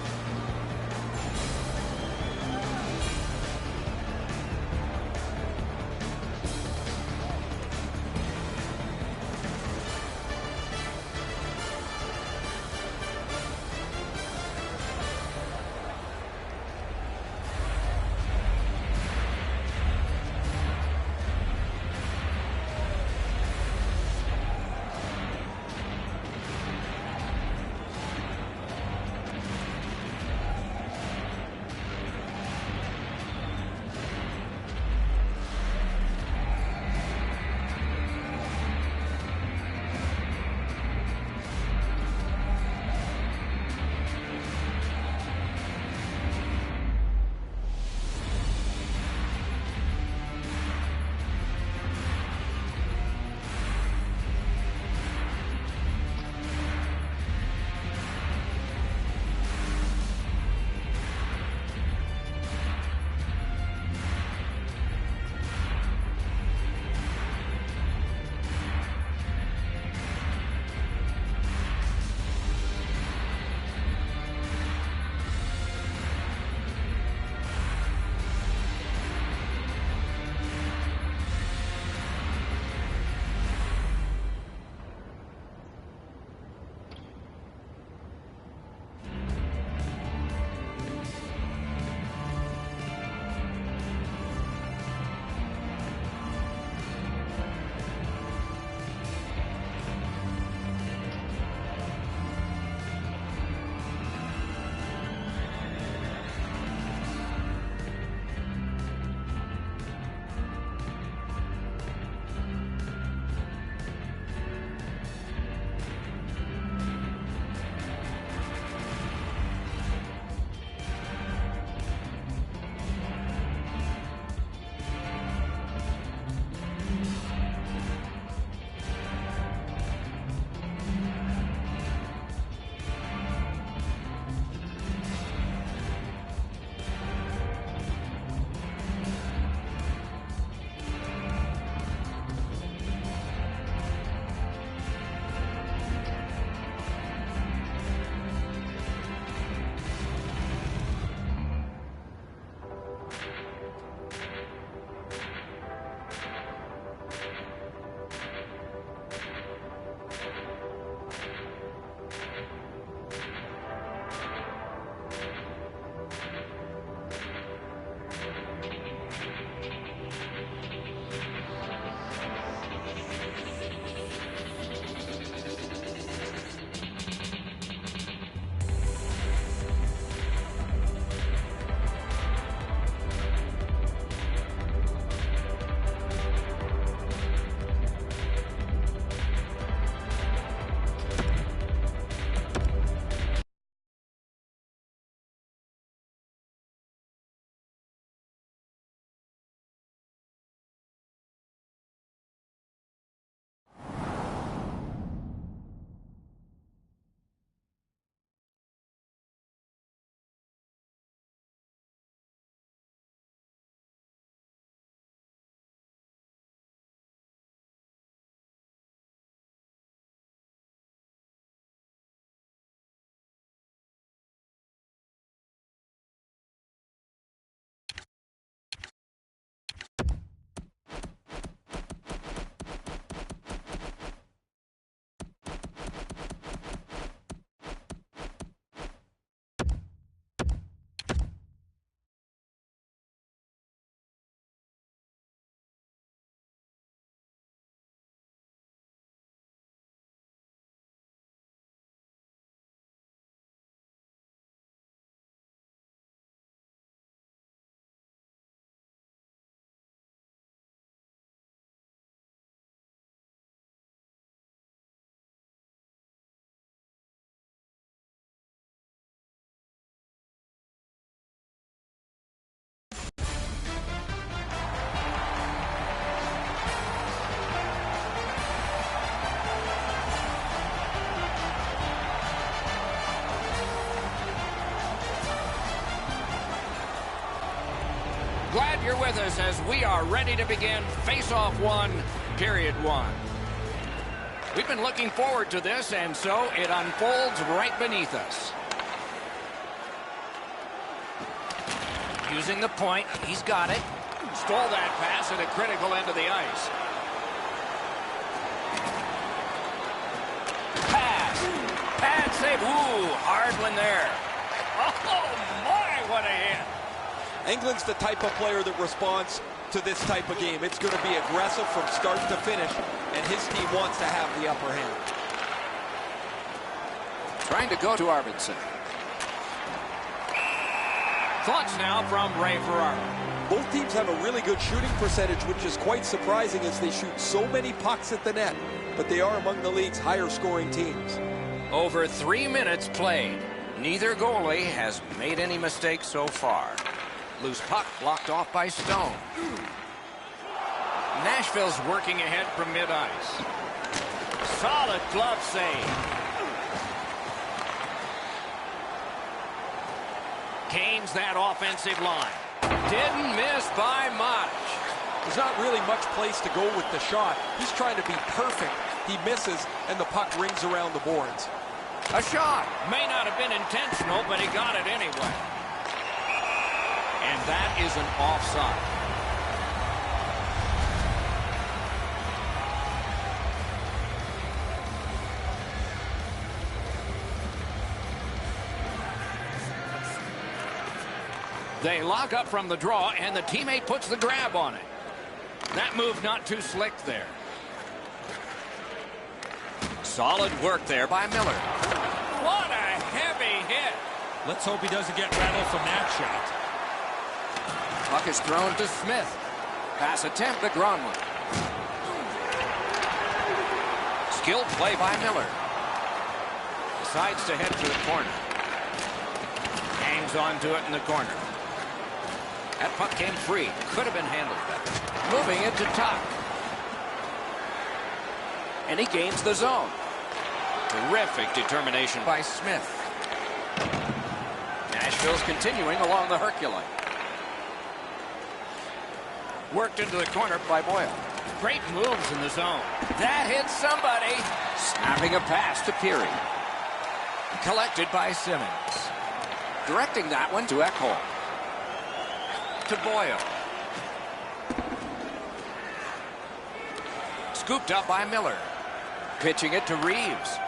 Glad you're with us as we are ready to begin face-off 1, period 1. We've been looking forward to this, and so it unfolds right beneath us. Using the point, he's got it. Stole that pass at a critical end of the ice. Pass. Pad save. Ooh, hard one there. Oh, my, what a hit. Engelland's the type of player that responds to this type of game. It's going to be aggressive from start to finish, and his team wants to have the upper hand. Trying to go to Arvidsson. Thoughts now from Ray Ferraro. Both teams have a really good shooting percentage, which is quite surprising as they shoot so many pucks at the net, but they are among the league's higher scoring teams. Over 3 minutes played. Neither goalie has made any mistakes so far. Loose puck blocked off by Stone. Nashville's working ahead from mid-ice. Solid glove save. Canes that offensive line. Didn't miss by much. There's not really much place to go with the shot. He's trying to be perfect. He misses, and the puck rings around the boards. A shot. May not have been intentional, but he got it anyway. And that is an offside. They lock up from the draw, and the teammate puts the grab on it. That move not too slick there. Solid work there by Miller. What a heavy hit. Let's hope he doesn't get rattled from that shot. Puck is thrown to Smith. Pass attempt to Gronlund. Skilled play by Miller. Decides to head to the corner. Hangs on to it in the corner. That puck came free. Could have been handled better. Moving it to Tuck. And he gains the zone. Terrific determination by Smith. Nashville's continuing along the Hercules. Worked into the corner by Boyle. Great moves in the zone. That hits somebody. Snapping a pass to Peary. Collected by Simmons. Directing that one to Ekholm. To Boyle. Scooped up by Miller. Pitching it to Reeves.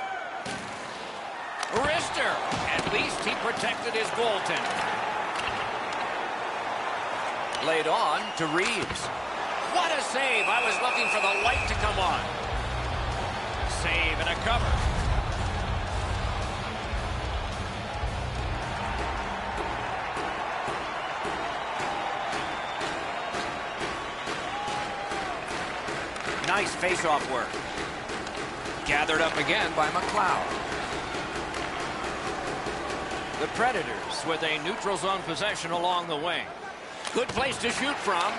Wrister. At least he protected his goaltender. Laid on to Reeves. What a save. I was looking for the light to come on. Save and a cover. Nice face-off work. Gathered up again by McLeod. The Predators with a neutral zone possession along the wing. Good place to shoot from.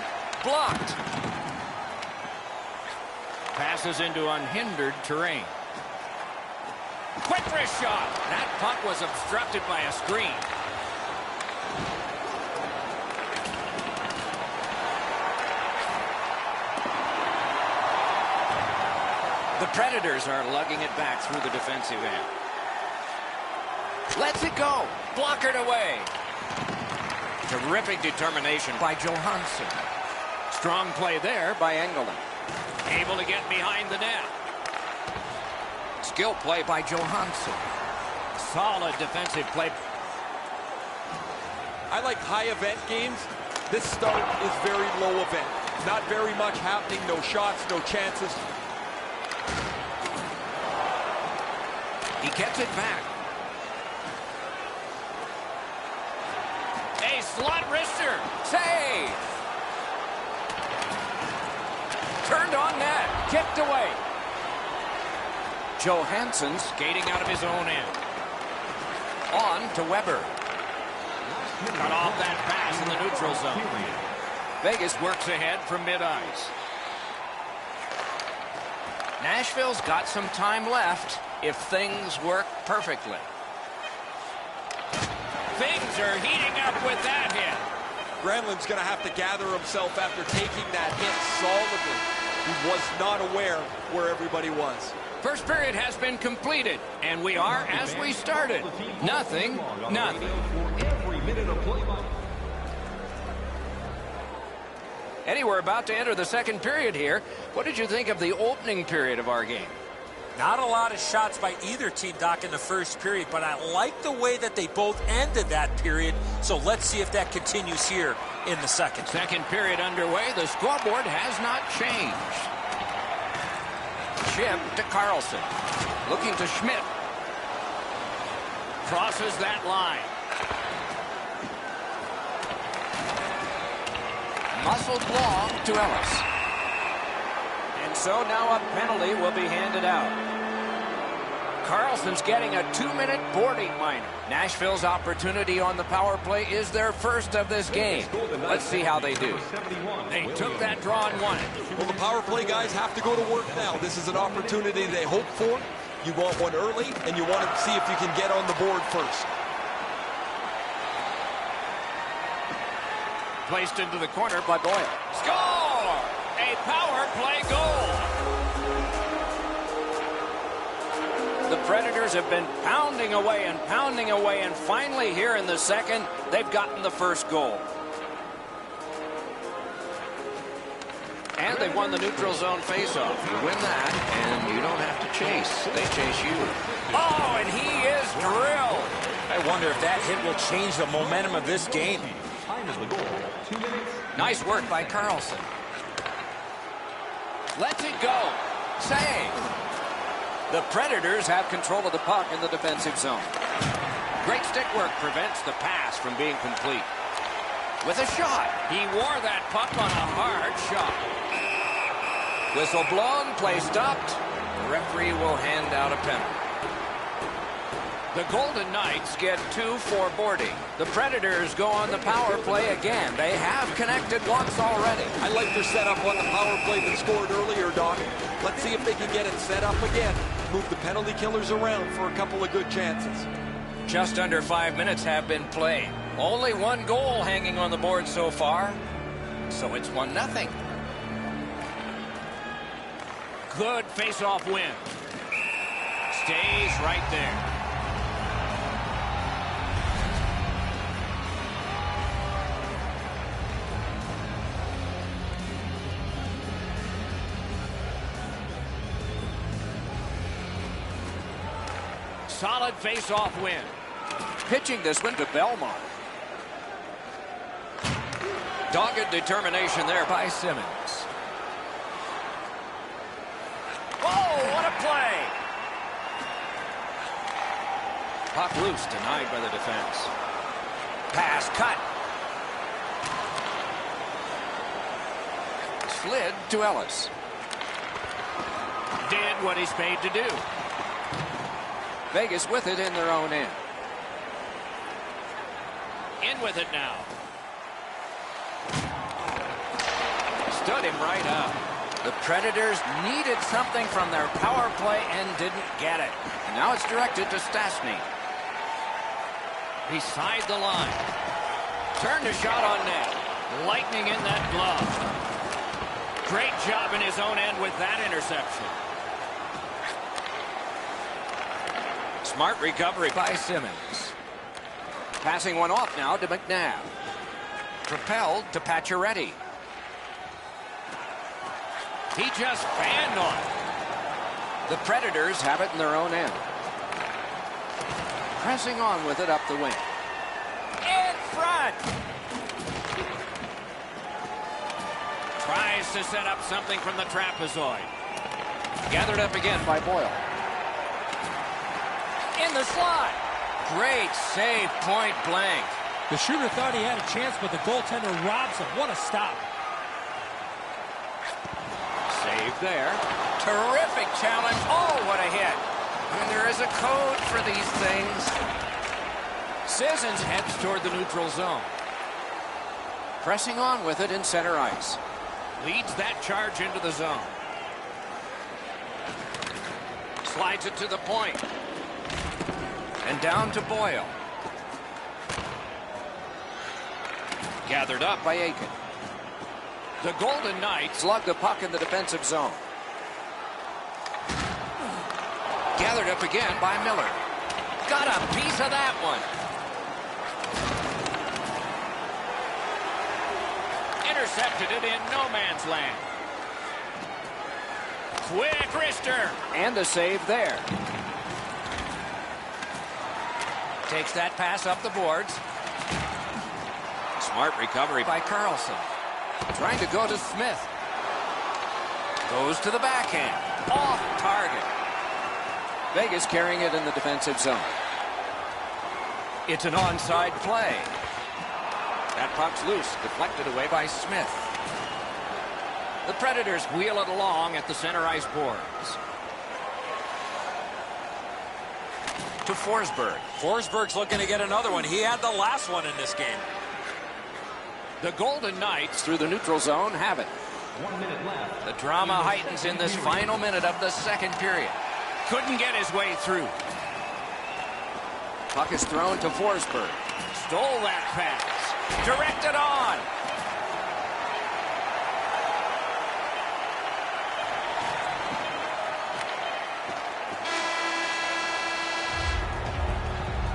Blocked. Passes into unhindered terrain. Quick wrist shot. That puck was obstructed by a screen. The Predators are lugging it back through the defensive end. Lets it go. Blockered away. Terrific determination by Johansson. Strong play there by Engelland. Able to get behind the net. Skill play by Johansson. Solid defensive play. I like high event games. This start is very low event. Not very much happening. No shots, no chances. He gets it back. A slot wrister. Save. Turned on net. Kicked away. Johansson skating out of his own end. On to Weber. Cut off that pass in the neutral zone. Vegas works ahead from mid-ice. Nashville's got some time left if things work perfectly. Things are heating up with that hit. Granlund's going to have to gather himself after taking that hit solidly. He was not aware where everybody was. First period has been completed, and we are as we started. Nothing. Every minute of play. Eddie, we're about to enter the second period here. What did you think of the opening period of our game? Not a lot of shots by either team, Doc, in the first period, but I like the way that they both ended that period, so let's see if that continues here in the second. Second period underway. The scoreboard has not changed. Chip to Carlson. Looking to Schmidt. Crosses that line. Muscled long to Ellis. And so now a penalty will be handed out. Carlson's getting a 2-minute boarding minor. Nashville's opportunity on the power play is their first of this game. Let's see how they do. They took that draw and won it. Well, the power play guys have to go to work now. This is an opportunity they hope for. You want one early, and you want to see if you can get on the board first. Placed into the corner by Boyle. Score! A power play goal. The Predators have been pounding away, and finally here in the second, they've gotten the first goal. And they've won the neutral zone faceoff. You win that, and you don't have to chase. They chase you. Oh, and he is drilled. I wonder if that hit will change the momentum of this game. Time of the goal, 2 minutes. Nice work by Carlson. Lets it go. Save. The Predators have control of the puck in the defensive zone. Great stick work prevents the pass from being complete. With a shot. He wore that puck on a hard shot. Whistle blown, play stopped. The referee will hand out a penalty. The Golden Knights get 2 for boarding. The Predators go on the power play again. They have connected once already. I like their setup on the power play that scored earlier, Doc. Let's see if they can get it set up again. Move the penalty killers around for a couple of good chances. Just under 5 minutes have been played. Only one goal hanging on the board so far. So it's 1-0. Good face-off win. Stays right there. Solid face-off win. Pitching this one to Belmont. Dogged determination there by Simmons. Oh, what a play! Puck loose, denied by the defense. Pass cut. Slid to Ellis. Did what he's paid to do. Vegas with it in their own end. In with it now. Stood him right up. The Predators needed something from their power play and didn't get it. And now it's directed to Stastny. Beside the line. Turned a shot on net. Lightning in that glove. Great job in his own end with that interception. Smart recovery by Simmons. Passing one off now to McNabb. Propelled to Pacioretty. He just fanned on it. The Predators have it in their own end. Pressing on with it up the wing. In front. Tries to set up something from the trapezoid. Gathered up again by Boyle. In the slot. Great save, point blank. The shooter thought he had a chance, but the goaltender robs him. What a stop. Save there. Terrific challenge. Oh, what a hit. And there is a code for these things. Sissons heads toward the neutral zone. Pressing on with it in center ice. Leads that charge into the zone. Slides it to the point. And down to Boyle. Gathered up by Aiken. The Golden Knights lug the puck in the defensive zone. Gathered up again by Miller. Got a piece of that one. Intercepted it in no man's land. Quick wrister. And a save there. Takes that pass up the boards. Smart recovery by Carlson. Trying to go to Smith. Goes to the backhand. Off target. Vegas carrying it in the defensive zone. It's an onside play. That puck's loose. Deflected away by Smith. The Predators wheel it along at the center ice boards. To Forsberg. Forsberg's looking to get another one. He had the last one in this game. The Golden Knights through the neutral zone have it. 1 minute left. The drama heightens in this final minute of the second period. Couldn't get his way through. Puck is thrown to Forsberg. Stole that pass. Directed on.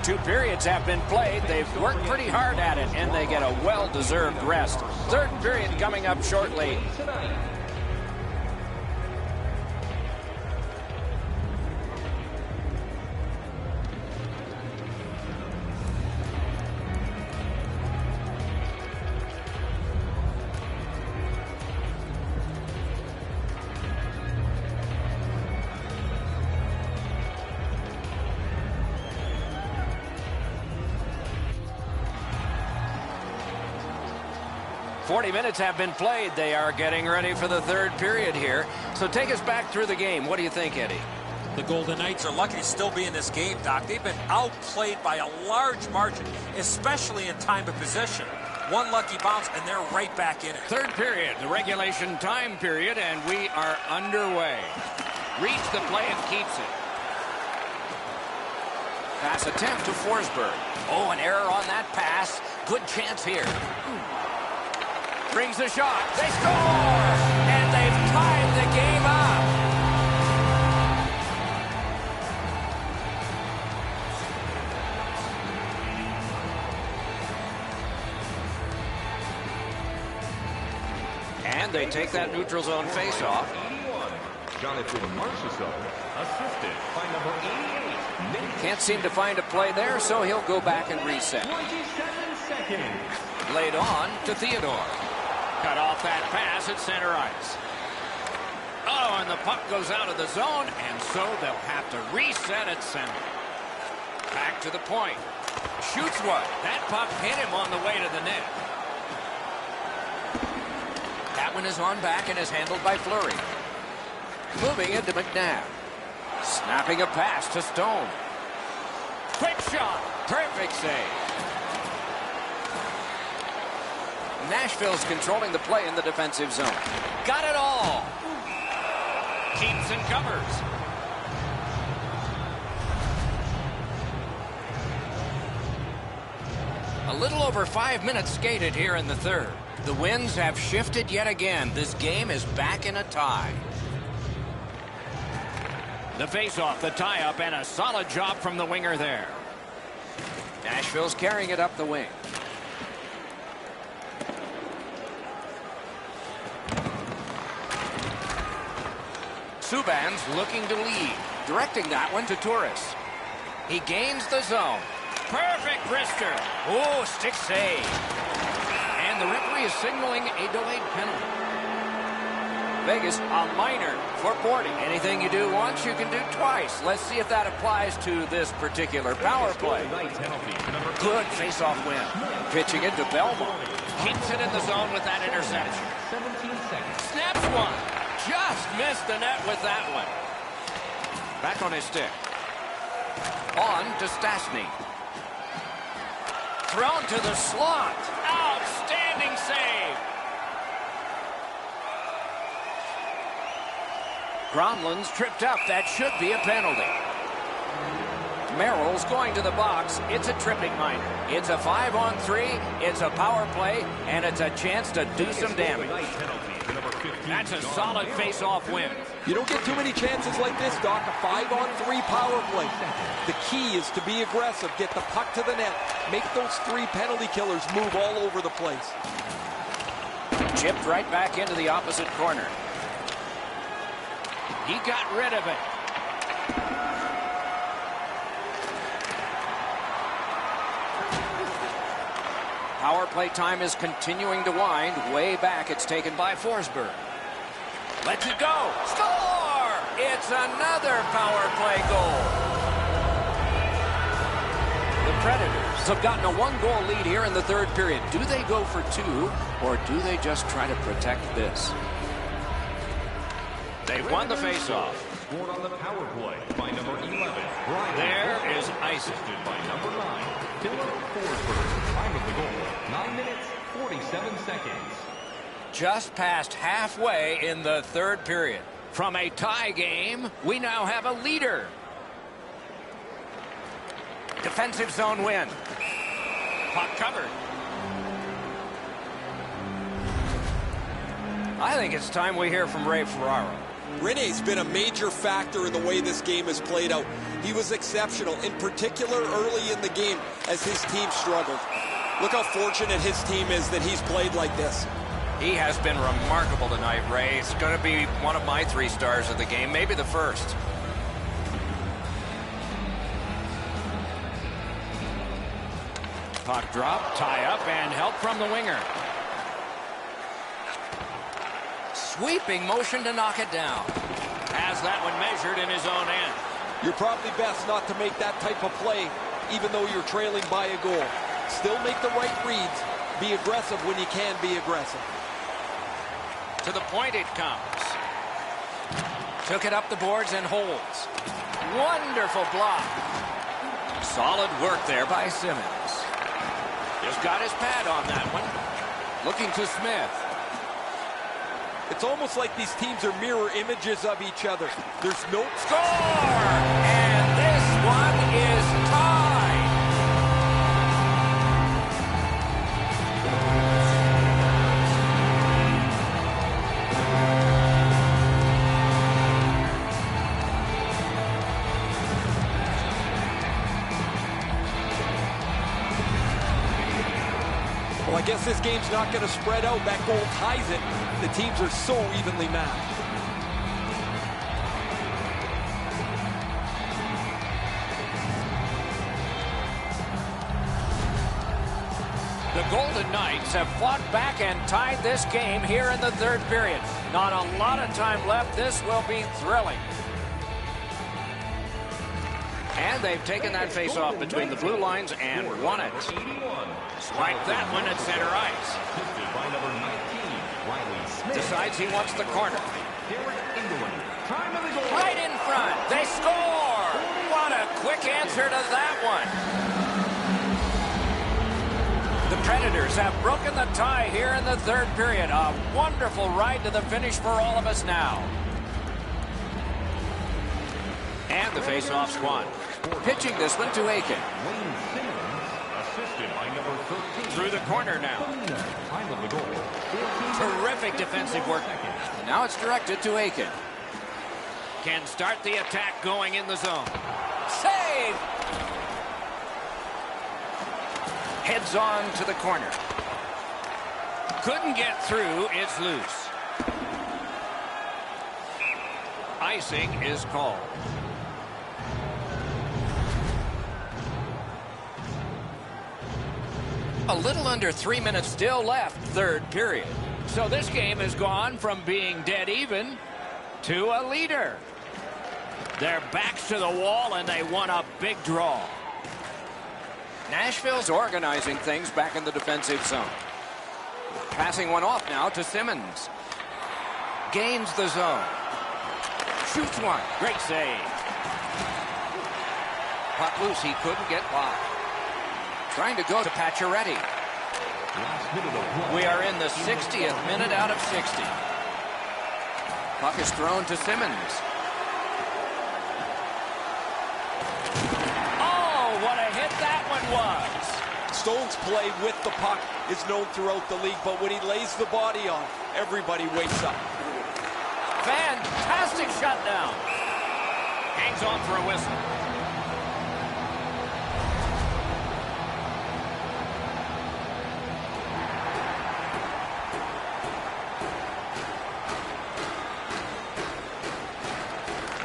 Two periods have been played. They've worked pretty hard at it, and they get a well-deserved rest. Third period coming up shortly. .40 minutes have been played. They are getting ready for the third period here. So take us back through the game. What do you think, Eddie? The Golden Knights are lucky to still be in this game, Doc. They've been outplayed by a large margin, especially in time of possession. One lucky bounce, and they're right back in it. Third period, the regulation time period, and we are underway. Reads the play and keeps it. Pass attempt to Forsberg. Oh, an error on that pass. Good chance here. Brings the shot. They score! And they've tied the game up. And they take that neutral zone face-off. Jonathan Marchessault, assisted by number 88. Can't seem to find a play there, so he'll go back and reset. 27 seconds. Laid on to Theodore. Cut off that pass at center ice. Oh, and the puck goes out of the zone, and so they'll have to reset at center. Back to the point. Shoots one. That puck hit him on the way to the net. That one is on back and is handled by Fleury. Moving into McNabb. Snapping a pass to Stone. Quick shot. Perfect save. Nashville's controlling the play in the defensive zone. Got it all. Keeps and covers. A little over 5 minutes skated here in the third. The winds have shifted yet again. This game is back in a tie. The face-off, the tie-up, and a solid job from the winger there. Nashville's carrying it up the wing. Subban's looking to lead. Directing that one to Torres. He gains the zone. Perfect wrister. Oh, stick save. And the referee is signaling a delayed penalty. Vegas, a minor for Bordy. Anything you do once, you can do twice. Let's see if that applies to this particular power play. Good face-off win. Pitching it to Belmont. Keeps it in the zone with that interception. 17 seconds. Snaps one. Just missed the net with that one. Back on his stick. On to Stastny. Thrown to the slot. Outstanding save. Gromlin's tripped up. That should be a penalty. Merrill's going to the box. It's a tripping minor. It's a 5-on-3. It's a power play, and it's a chance to do some damage. That's a solid face-off win. You don't get too many chances like this, Doc. A 5-on-3 power play. The key is to be aggressive. Get the puck to the net. Make those 3 penalty killers move all over the place. Chipped right back into the opposite corner. He got rid of it. Power play time is continuing to wind. Way back, it's taken by Forsberg. Lets it go. Score! It's another power play goal. The Predators have gotten a 1-goal lead here in the third period. Do they go for 2, or do they just try to protect this? They've won the faceoff. Scored on the power play by number 11. There is icing. By number 9, Philip Forsberg. Time of the goal, 9 minutes, 47 seconds. Just past halfway in the third period. From a tie game, we now have a leader. Defensive zone win. Puck covered. I think it's time we hear from Ray Ferraro. Rene's been a major factor in the way this game has played out. He was exceptional, in particular early in the game as his team struggled. Look how fortunate his team is that he's played like this. He has been remarkable tonight, Ray. It's going to be one of my 3 stars of the game, maybe the first. Puck drop, tie up, and help from the winger. Sweeping motion to knock it down. Has that one measured in his own end. You're probably best not to make that type of play, even though you're trailing by a goal. Still make the right reads. Be aggressive when you can be aggressive. To the point it comes. Took it up the boards and holds. Wonderful block. Solid work there by Simmons. Just got his pad on that one. Looking to Smith. It's almost like these teams are mirror images of each other. There's no Score! And this one is tied. Well, I guess this game's not going to spread out. That goal ties it. The teams are so evenly matched. The Golden Knights have fought back and tied this game here in the third period. Not a lot of time left. This will be thrilling. And they've taken that face-off between the blue lines and won it. Strike that one at center ice. Decides he wants the corner. Right in front. They score. What a quick answer to that one. The Predators have broken the tie here in the third period. A wonderful ride to the finish for all of us now. And the face-off's won. Pitching this one to Aiken. Through the corner now. Terrific defensive work. And now it's directed to Aiken. Can start the attack going in the zone. Save! Heads on to the corner. Couldn't get through. It's loose. Icing is called. A little under 3 minutes still left, third period. So this game has gone from being dead even to a leader. Their backs to the wall, and they won a big draw. Nashville's organizing things back in the defensive zone. Passing one off now to Simmons. Gains the zone. Shoots one. Great save. Puck loose. He couldn't get by. Trying to go to Pacioretty. We are in the 60th minute out of 60. Puck is thrown to Simmons. Oh! Stone's play with the puck is known throughout the league, but when he lays the body on, everybody wakes up. Fantastic shutdown. Hangs on for a whistle.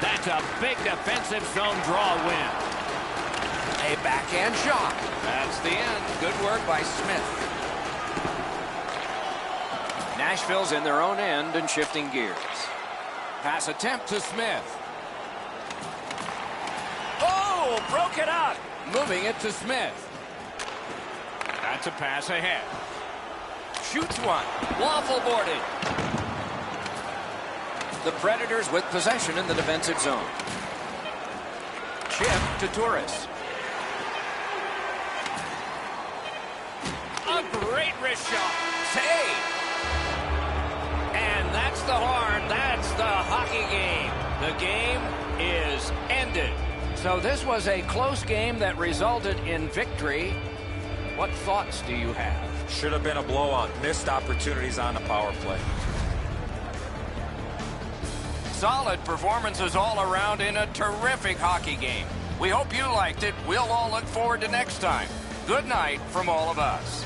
That's a big defensive zone draw win. A backhand shot. That's the end. Good work by Smith. Nashville's in their own end and shifting gears. Pass attempt to Smith. Oh, broke it up. Moving it to Smith. That's a pass ahead. Shoots one. Waffle boarded. The Predators with possession in the defensive zone. Chip to Torres. A great wrist shot. Save. And that's the horn. That's the hockey game. The game is ended. So this was a close game that resulted in victory. What thoughts do you have? Should have been a blowout. Missed opportunities on the power play. Solid performances all around in a terrific hockey game. We hope you liked it. We'll all look forward to next time. Good night from all of us.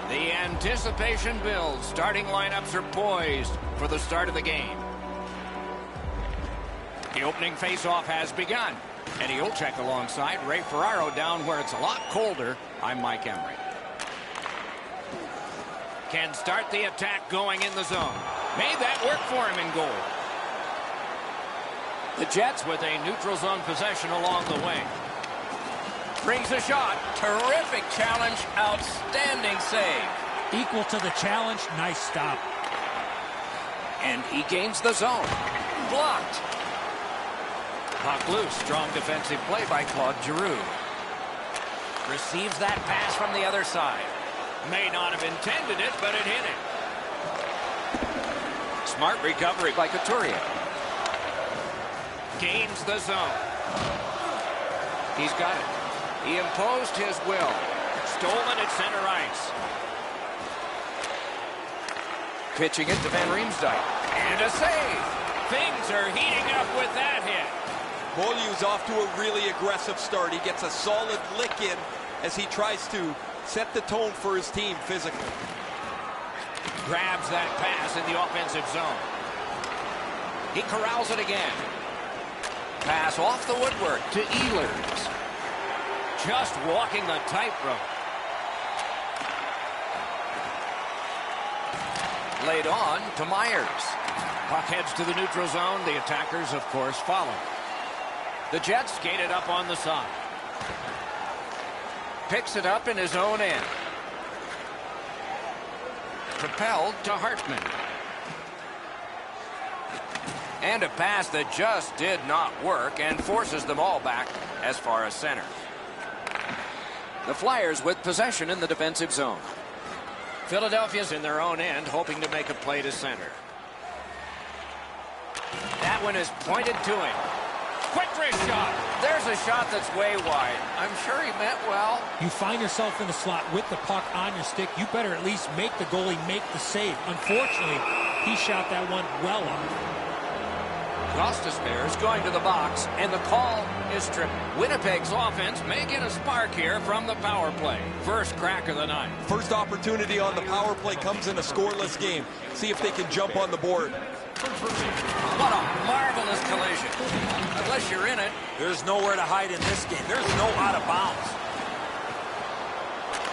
The anticipation builds. Starting lineups are poised for the start of the game. The opening faceoff has begun. Eddie Olczyk alongside Ray Ferraro down where it's a lot colder. I'm Mike Emery. Can start the attack going in the zone. Made that work for him in goal. The Jets with a neutral zone possession along the way. Brings a shot. Terrific challenge. Outstanding save. Equal to the challenge. Nice stop. And he gains the zone. Blocked. Puck loose. Strong defensive play by Claude Giroux. Receives that pass from the other side. May not have intended it, but it hit him. Smart recovery by Couturier. Gains the zone. He's got it. He imposed his will. Stolen at center ice. Pitching it to Van Riemsdyk. And a save. Things are heating up with that hit. Beaulieu's off to a really aggressive start. He gets a solid lick in as he tries to set the tone for his team physically. Grabs that pass in the offensive zone. He corrals it again. Pass off the woodwork to Ehlers. Just walking the tightrope. Laid on to Myers. Puck heads to the neutral zone. The attackers, of course, follow. The Jets skated up on the side. Picks it up in his own end. Propelled to Hartman. And a pass that just did not work and forces them all back as far as center. The Flyers with possession in the defensive zone. Philadelphia's in their own end, hoping to make a play to center. That one is pointed to him. Quick wrist shot. There's a shot that's way wide. I'm sure he meant well. You find yourself in the slot with the puck on your stick. You better at least make the goalie make the save. Unfortunately, he shot that one well up. Gostisbehere's going to the box, and the call is tripping. Winnipeg's offense may get a spark here from the power play. First crack of the night. First opportunity on the power play comes in a scoreless game. See if they can jump on the board. What a marvelous collision. Unless you're in it. There's nowhere to hide in this game. There's no out of bounds.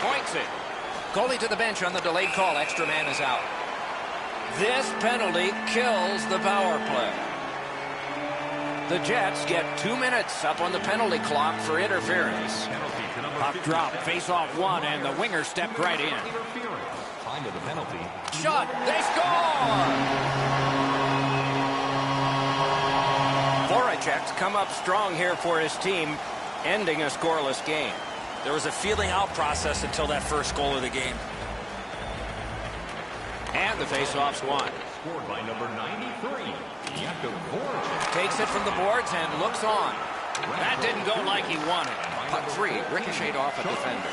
Points it. Goalie to the bench on the delayed call. Extra man is out. This penalty kills the power play. The Jets get 2 minutes up on the penalty clock for interference. Puck drop, face-off one, and the winger stepped right in. Time of the penalty. Shot, they score! Voracek's come up strong here for his team, ending a scoreless game. There was a feeling out process until that first goal of the game. And the face-off's won. Scored by number 93. Takes it from the boards and looks on. That didn't go like he wanted. Puck free, ricocheted off a defender.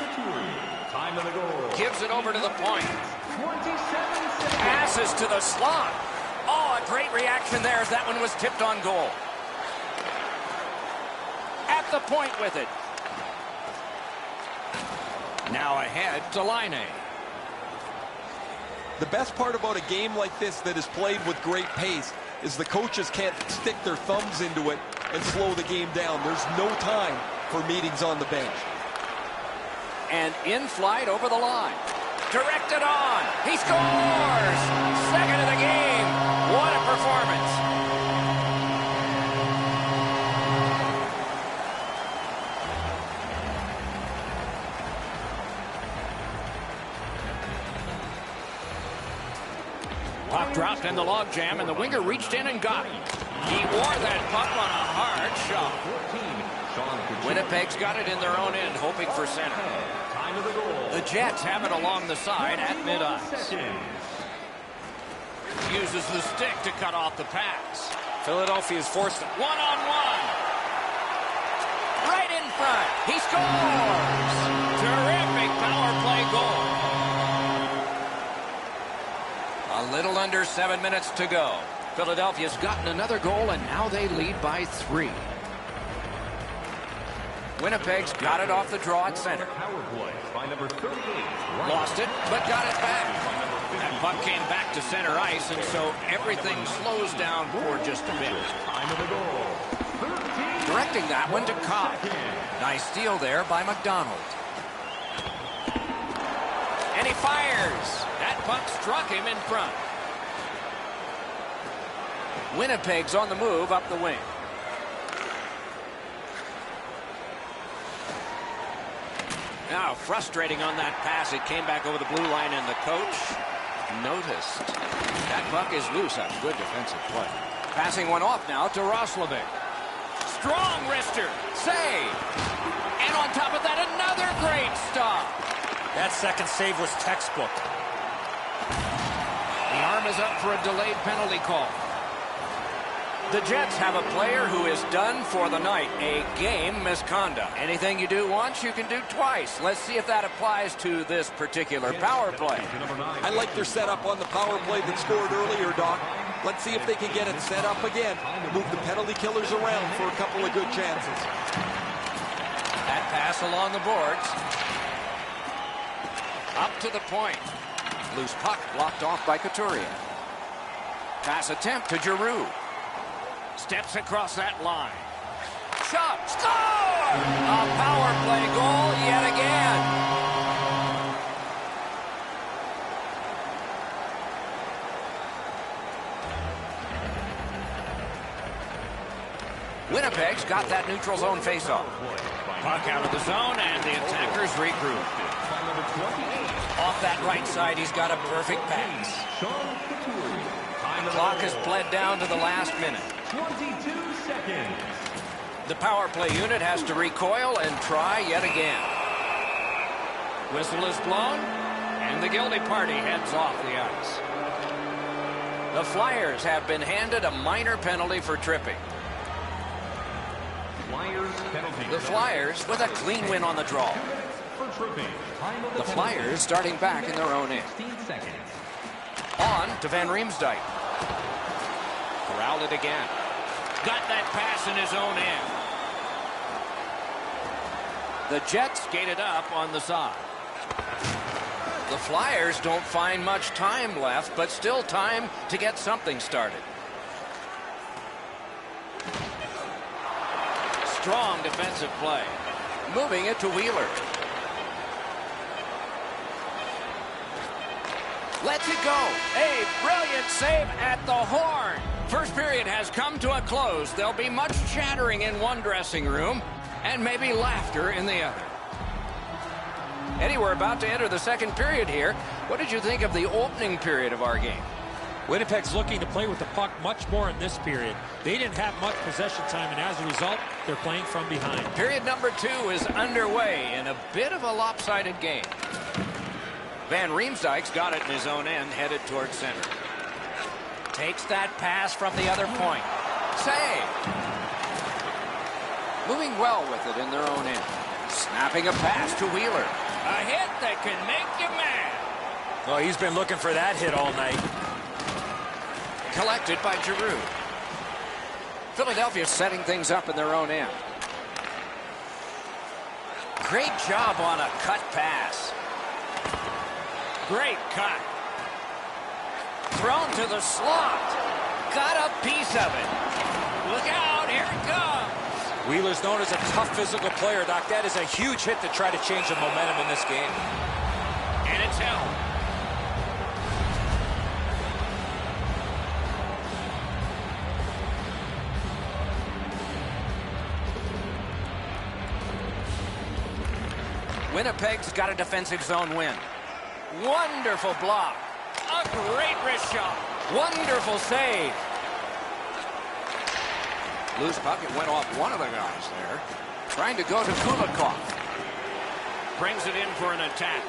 Time of the goal. Gives it over to the point. Passes to the slot. Oh, a great reaction there as that one was tipped on goal. At the point with it. Now ahead to Laine. The best part about a game like this that is played with great pace is the coaches can't stick their thumbs into it and slow the game down. There's no time for meetings on the bench. and in flight over the line. Directed on. He scores! Second of the game. What a performance. Puck dropped in the logjam, and the winger reached in and got it. He wore that puck on a hard shot. Winnipeg's got it in their own end, hoping for center. The Jets have it along the side at mid-ice. Uses the stick to cut off the pass. Philadelphia's forced it. One-on-one. Right in front. He scores! Terrific power play goal. A little under 7 minutes to go. Philadelphia's gotten another goal, and now they lead by 3. Winnipeg's got it off the draw at center. Lost it, but got it back. That puck came back to center ice, and so everything slows down for just a bit. Directing that one to Cobb. Nice steal there by McDonald. And he fires. That puck struck him in front. Winnipeg's on the move up the wing. Now frustrating on that pass. It came back over the blue line, and the coach noticed. That puck is loose. That's good defensive play. Passing one off now to Roslovic. Strong wrister. Save. And on top of that, another great stop. That second save was textbook. The arm is up for a delayed penalty call. The Jets have a player who is done for the night. A game misconduct. Anything you do once, you can do twice. Let's see if that applies to this particular power play. I like their setup on the power play that scored earlier, Doc. Let's see if they can get it set up again. Move the penalty killers around for a couple of good chances. That pass along the boards. Up to the point. Loose puck blocked off by Couturier. Pass attempt to Giroux. Steps across that line. Shot. Score! A power play goal yet again. Winnipeg's got that neutral zone faceoff. Puck out of the zone, and the attackers regroup. Off that right side, he's got a perfect pass. The clock has bled down to the last minute. 22 seconds. The power play unit has to recoil and try yet again. Whistle is blown, and the guilty party heads off the ice. The Flyers have been handed a minor penalty for tripping. The Flyers with a clean win on the draw. The Flyers starting back in their own end. On to Van Riemsdyk. Corralled it again. Got that pass in his own end. The Jets skated up on the side. The Flyers don't find much time left, but still time to get something started. Strong defensive play. Moving it to Wheeler. Lets it go. A brilliant save at the horn. First period has come to a close. There'll be much chattering in one dressing room and maybe laughter in the other. Eddie, we're about to enter the second period here. What did you think of the opening period of our game? Winnipeg's looking to play with the puck much more in this period. They didn't have much possession time, and as a result, they're playing from behind. Period number 2 is underway in a bit of a lopsided game. Van Riemsdyk's got it in his own end, headed towards center. Takes that pass from the other point. Save. Moving well with it in their own end. Snapping a pass to Wheeler. A hit that can make you mad. Well, he's been looking for that hit all night. Collected by Giroux. Philadelphia setting things up in their own end. Great job on a cut pass. Great cut. Thrown to the slot. Got a piece of it. Look out, here it comes. Wheeler's known as a tough physical player, Doc. That is a huge hit to try to change the momentum in this game. And it's held. Winnipeg's got a defensive zone win. Wonderful block. A great wrist shot. Wonderful save. Loose puck. It went off one of the guys there. Trying to go to Kulikov. Brings it in for an attack.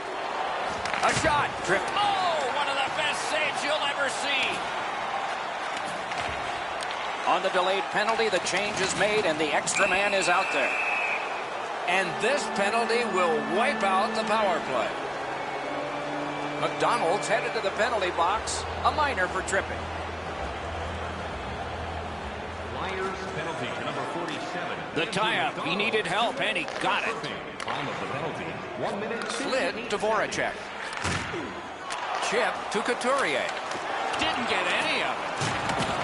A shot. Trip. Oh, one of the best saves you'll ever see. On the delayed penalty, the change is made and the extra man is out there. And this penalty will wipe out the power play. McDonald's headed to the penalty box. A minor for tripping. Flyers penalty to number 47. The tie-up. He needed help, and he got it. Time of the penalty, 1 minute. Slid to Voracek. Chip to Couturier. Didn't get any of it.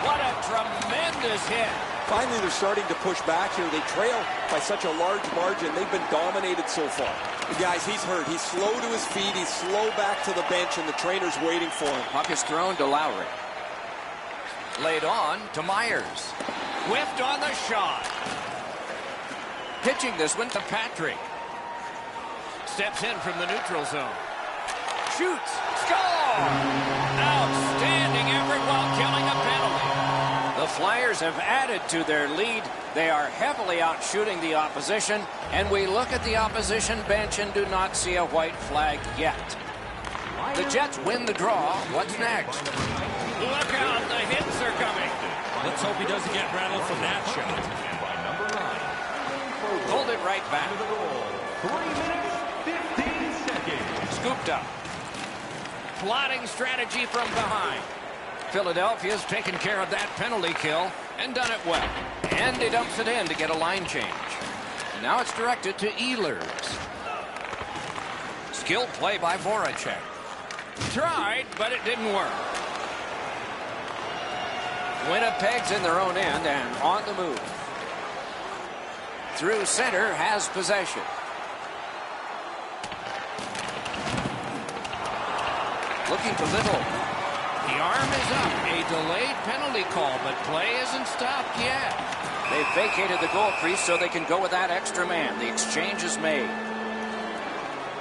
What a tremendous hit. Finally, they're starting to push back here. They trail by such a large margin. They've been dominated so far. Guys, he's hurt. He's slow to his feet. He's slow back to the bench, and the trainer's waiting for him. Puck is thrown to Lowry. Laid on to Myers. Whiffed on the shot. Pitching this one to Patrick. Steps in from the neutral zone. Shoots. Score! Outstanding effort while killing a penalty. The Flyers have added to their lead. They are heavily out shooting the opposition, and we look at the opposition bench and do not see a white flag yet. The Jets win the draw. What's next? Look out, the hits are coming. Let's hope he doesn't get rattled from that shot. Hold it right back. 3 minutes, 15 seconds. Scooped up. Plotting strategy from behind. Philadelphia's taken care of that penalty kill and done it well. And he dumps it in to get a line change. Now it's directed to Ehlers. Skilled play by Voracek. Tried, but it didn't work. Winnipeg's in their own end and on the move. Through center, has possession. Looking to Little. The arm is up. A delayed penalty call, but play isn't stopped yet. They've vacated the goal crease so they can go with that extra man. The exchange is made.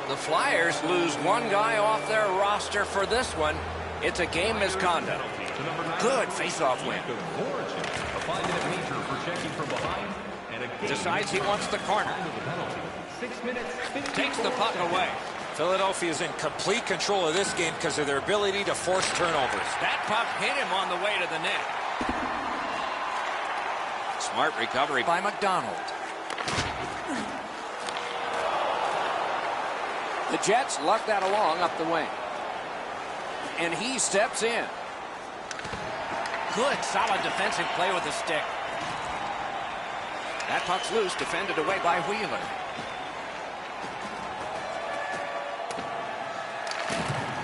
The Flyers lose one guy off their roster for this one. It's a game misconduct. Good face-off win. A 5-minute major for checking from behind. And a Decides he wants the corner. 6 minutes, 15 Takes the puck away. Philadelphia is in complete control of this game because of their ability to force turnovers. That puck hit him on the way to the net. Smart recovery by McDonald. The Jets luck that along up the wing. And he steps in. Good, solid defensive play with the stick. That puck's loose, defended away by Wheeler.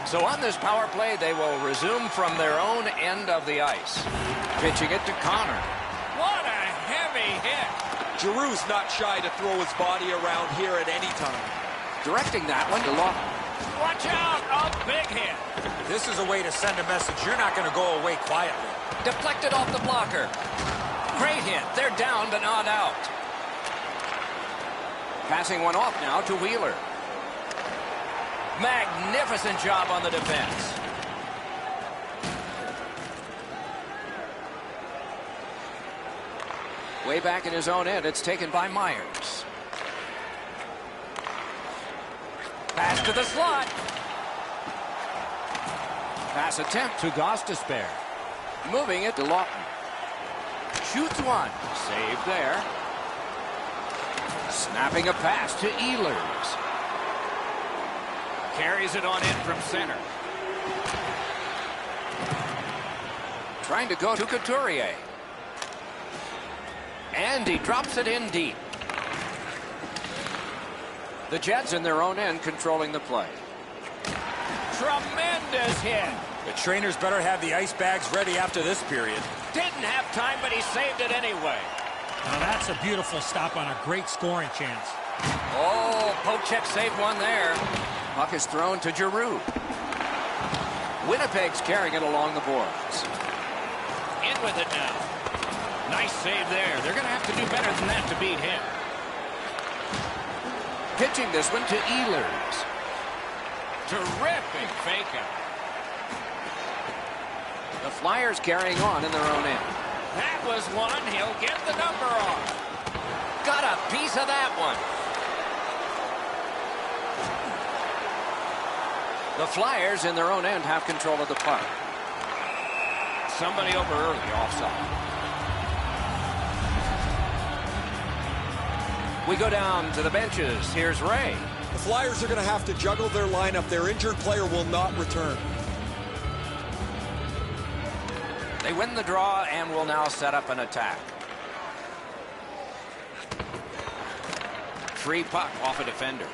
So on this power play, they will resume from their own end of the ice. Pitching it to Connor. What a heavy hit. Giroux's not shy to throw his body around here at any time. Directing that one to Lawton. Watch out, a big hit. This is a way to send a message. You're not going to go away quietly. Deflected off the blocker. Great hit. They're down but not out. Passing one off now to Wheeler. Magnificent job on the defense. Way back in his own end, it's taken by Myers. Pass to the slot. Pass attempt to Gostisbehere. Moving it to Lawton. Shoots one. Saved there. Snapping a pass to Ehlers. Carries it on in from center. Trying to go to Couturier. And he drops it in deep. The Jets in their own end controlling the play. Tremendous hit. The trainers better have the ice bags ready after this period. Didn't have time, but he saved it anyway. Now that's a beautiful stop on a great scoring chance. Oh, poke check saved one there. Puck is thrown to Giroux. Winnipeg's carrying it along the boards. In with it now. Nice save there. They're going to have to do better than that to beat him. Pitching this one to Ehlers. Terrific fake out. The Flyers carrying on in their own end. That was one. He'll get the number off. Got a piece of that one. The Flyers in their own end have control of the puck. Somebody over early, offside. We go down to the benches. Here's Ray. The Flyers are going to have to juggle their lineup. Their injured player will not return. They win the draw and will now set up an attack. Free puck off a defender.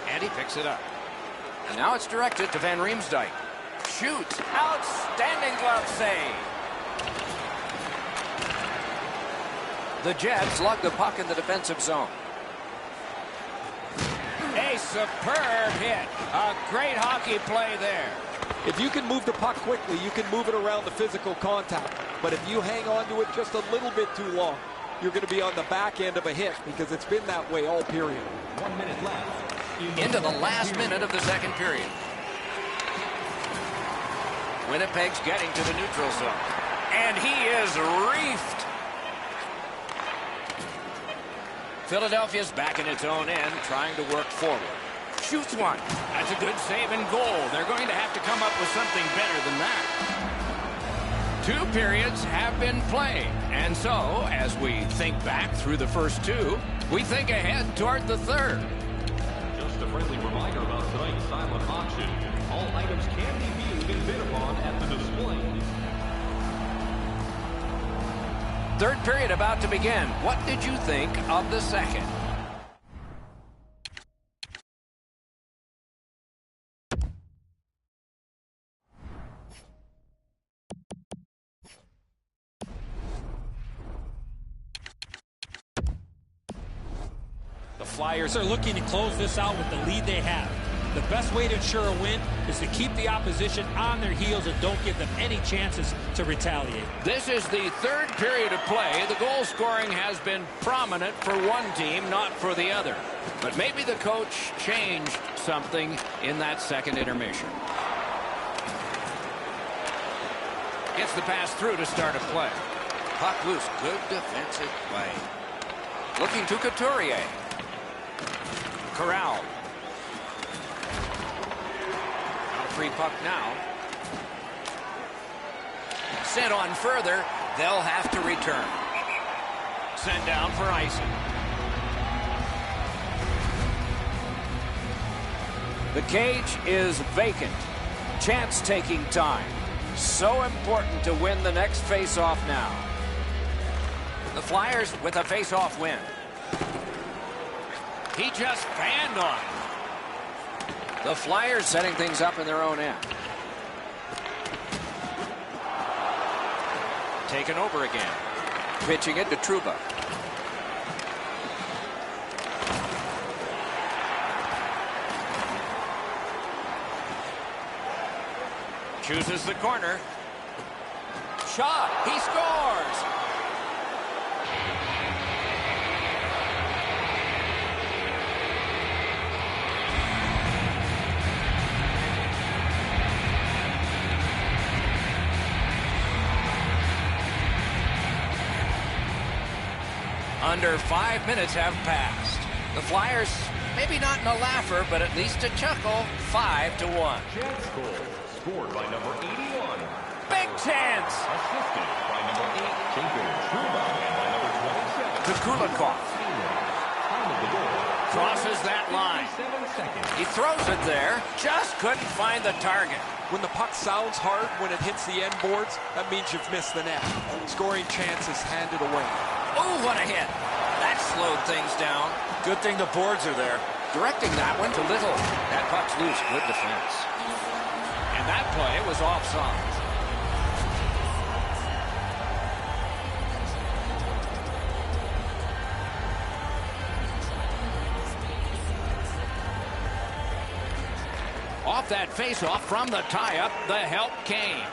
And he picks it up. And now it's directed to Van Riemsdyk. Shoots. Outstanding glove save. The Jets lug the puck in the defensive zone. A superb hit. A great hockey play there. If you can move the puck quickly, you can move it around the physical contact. But if you hang on to it just a little bit too long, you're going to be on the back end of a hit because it's been that way all period. 1 minute left. Into the last minute of the second period. Winnipeg's getting to the neutral zone. And he is reefed. Philadelphia's back in its own end, trying to work forward. Shoots one. That's a good save and goal. They're going to have to come up with something better than that. 2 periods have been played. And so, as we think back through the first 2, we think ahead toward the third. Just a friendly reminder about tonight's silent auction. All items can be viewed and bid upon at the display. Third period about to begin. What did you think of the second? The Flyers are looking to close this out with the lead they have. The best way to ensure a win is to keep the opposition on their heels and don't give them any chances to retaliate. This is the third period of play. The goal scoring has been prominent for one team, not for the other. But maybe the coach changed something in that second intermission. Gets the pass through to start a play. Puck loose. Good defensive play. Looking to Couturier. Corral. Free puck now. Sent on further. They'll have to return. Sent down for icing. The cage is vacant. Chance taking time. So important to win the next face-off now. The Flyers with a face-off win. He just fanned on it. The Flyers setting things up in their own end. Taken over again. Pitching it to Trouba. Chooses the corner. Shot. He scores. Under 5 minutes have passed. The Flyers, maybe not in a laugher, but at least a chuckle. 5-1. Jets goal scored by number 81. Big chance. Assisted by number 8, Jacob Trouba, and by number 27. To Kulikov. Time of the goal. Crosses that line. 7 seconds. He throws it there. Just couldn't find the target. When the puck sounds hard, when it hits the end boards, that means you've missed the net. Scoring chances handed away. Oh, what a hit. That slowed things down. Good thing the boards are there. Directing that one to Little. That puck's loose. Good defense. And that play was offside. Off that faceoff from the tie-up, the help came.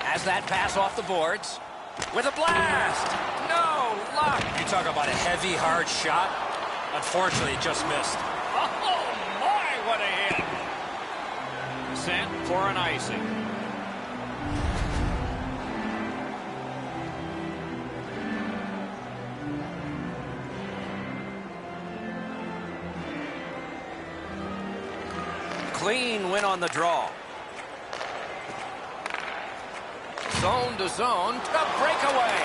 Has that pass off the boards with a blast. No luck. You talk about a heavy, hard shot. Unfortunately, it just missed. Oh, my, what a hit. Sent for an icing. Clean win on the draw. Zone to zone. A breakaway.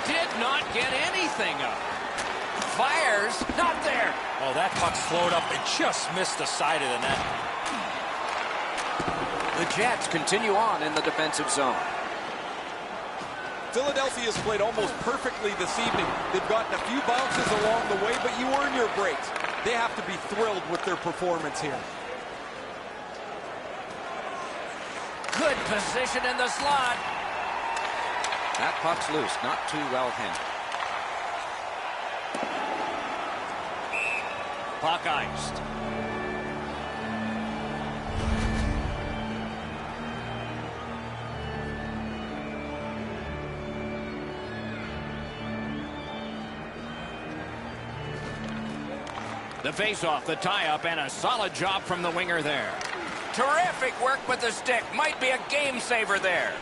Did not get anything up. Fires. Not there. Oh, that puck's flowed up and just missed the side of the net. The Jets continue on in the defensive zone. Philadelphia has played almost perfectly this evening. They've gotten a few bounces along the way, but you earn your breaks. They have to be thrilled with their performance here. Good position in the slot. That puck's loose, not too well handled. Puck iced. The face-off, the tie-up, and a solid job from the winger there. Terrific work with the stick. Might be a game-saver there.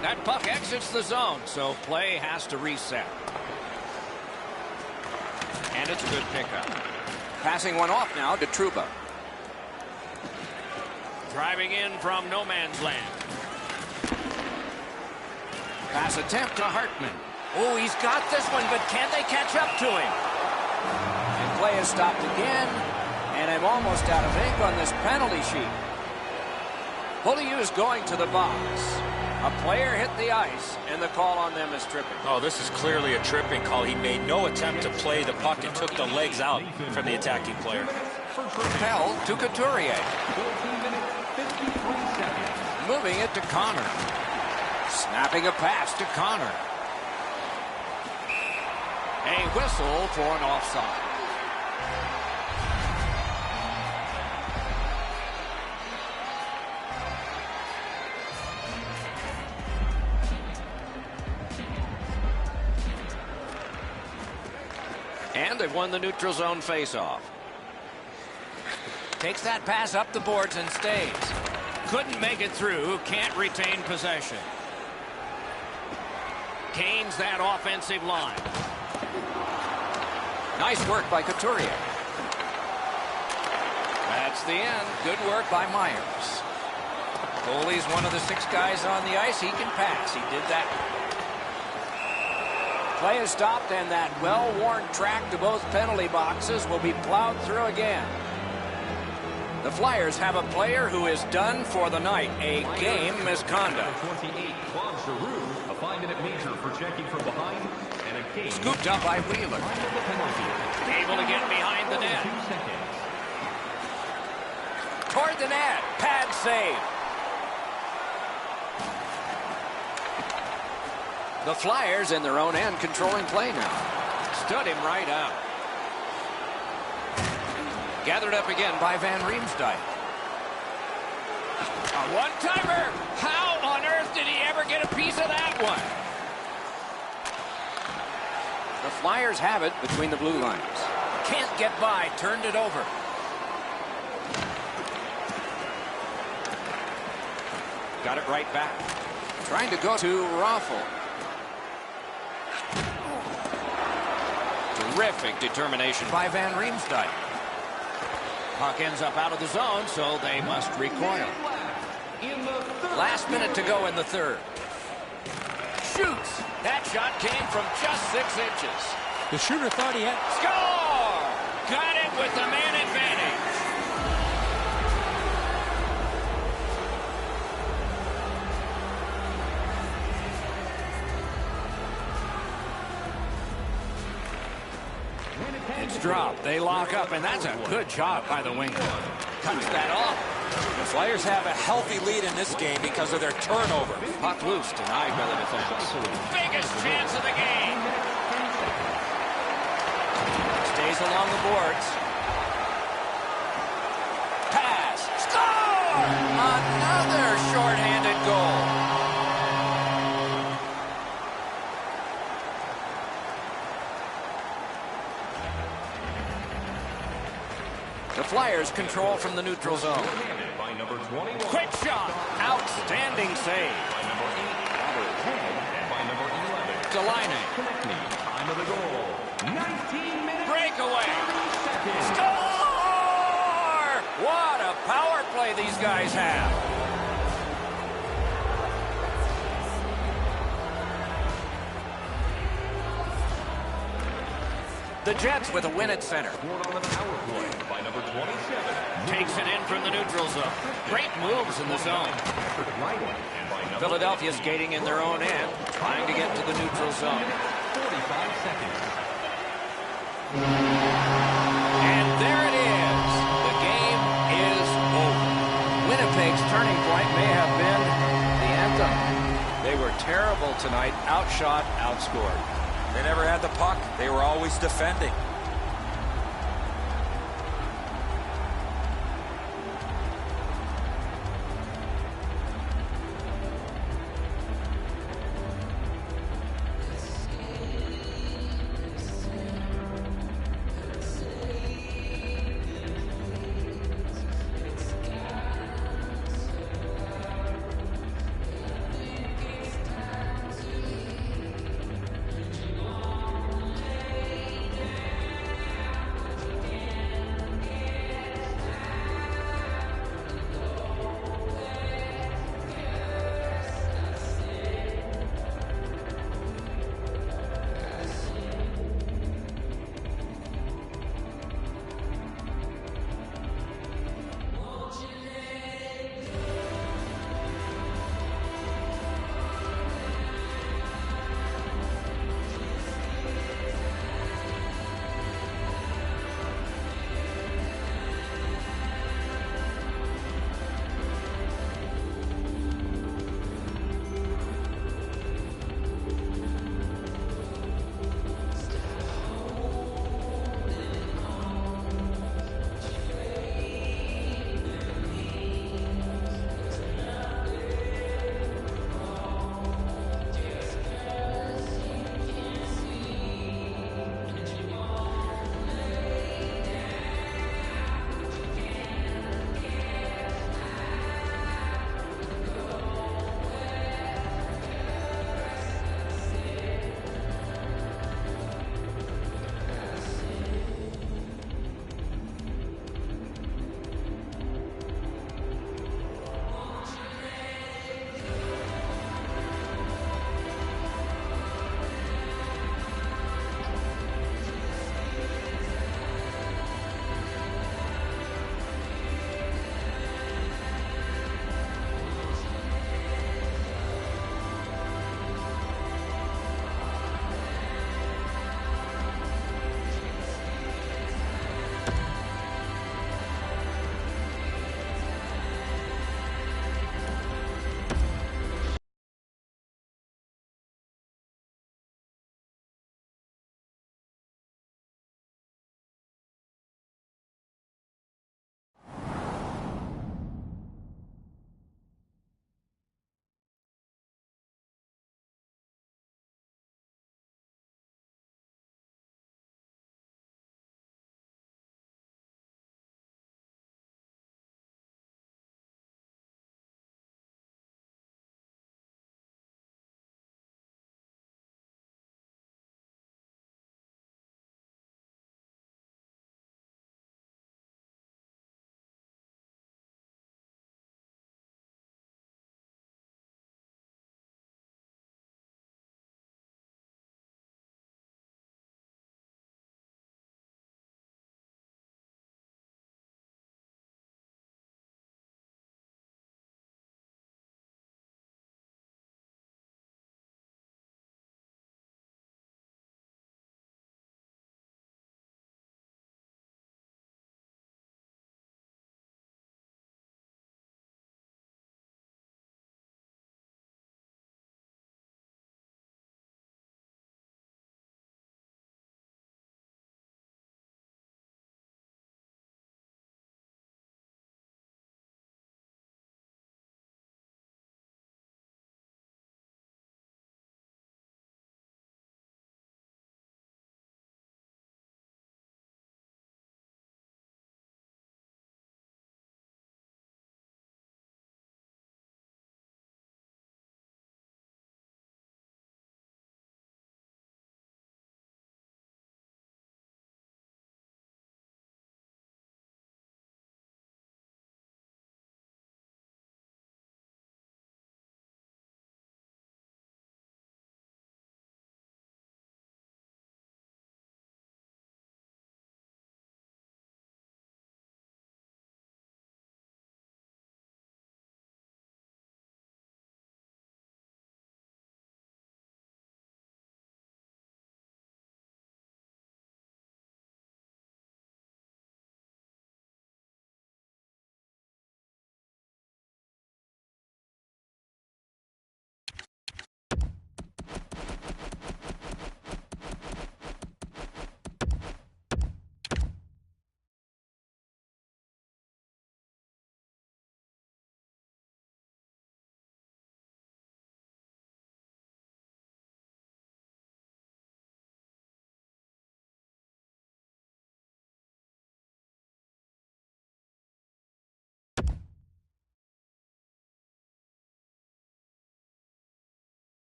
That puck exits the zone, so play has to reset. And it's a good pickup. Passing one off now to Trouba. Driving in from no man's land. Pass attempt to Hartman. Oh, he's got this one, but can they catch up to him? And play is stopped again. And I'm almost out of ink on this penalty sheet. Beaulieu is going to the box. A player hit the ice, and the call on them is tripping. Oh, this is clearly a tripping call. He made no attempt to play the puck and took the legs out from the attacking player. Held to Couturier. 14 minutes, 53 seconds. Moving it to Connor. Snapping a pass to Connor. A whistle for an offside. And they've won the neutral zone faceoff. Takes that pass up the boards and stays. Couldn't make it through. Can't retain possession. Gains that offensive line. Nice work by Couturier. That's the end. Good work by Myers. Goalie's one of the 6 guys on the ice. He can pass. He did that. Play is stopped, and that well-worn track to both penalty boxes will be plowed through again. The Flyers have a player who is done for the night. A game misconduct. 28, Claude Giroux, a 5-minute major for checking from behind, and a game Scooped up by Wheeler. Able to get behind the net. 2 seconds. Toward the net. Pad save. The Flyers in their own end controlling play now. Stood him right out. Gathered up again by Van Riemsdyk. A one-timer. How on earth did he ever get a piece of that one? The Flyers have it between the blue lines. Can't get by. Turned it over. Got it right back. Trying to go to Raffle. Terrific determination by Van Riemsdyk. Puck ends up out of the zone, so they must recoil. Last minute to go in the third. Shoots. That shot came from just 6 inches. The shooter thought he had... Score! Got it with the man advantage. It's dropped. They lock up, and that's a good job by the winger. Cuts that off. The Flyers have a healthy lead in this game because of their turnover. Puck loose, denied by the defense. Biggest chance of the game. Flyers along the boards. Pass. Score! Another shorthanded goal. The Flyers control from the neutral zone. By number 21. Quick shot. Outstanding save. By number 8, Robert Head. And by number 11, Delaney. Konechny. Time of the goal, 19 minutes. Breakaway. 30 seconds. Score! What a power play these guys have. The Jets with a win at center. Scored on the power play by number 27. Takes it in from the neutral zone. Great moves in the zone. Patrick Riley. And by number Philadelphia skating in their own end, trying to get to the neutral zone. 45 seconds. And there it is. The game is over. Winnipeg's turning point may have been the anthem. They were terrible tonight, outshot, outscored. They never had the puck. They were always defending.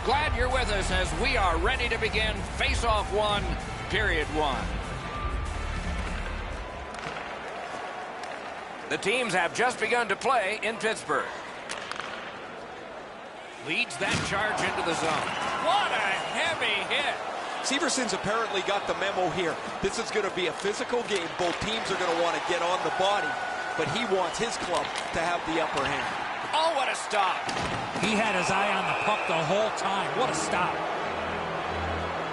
Glad you're with us as we are ready to begin face-off 1, period 1. The teams have just begun to play in Pittsburgh. Leads that charge into the zone. What a heavy hit. Severson's apparently got the memo here. This is going to be a physical game. Both teams are going to want to get on the body, but he wants his club to have the upper hand. Oh, what a stop. He had his eye on the puck the whole time. What a stop.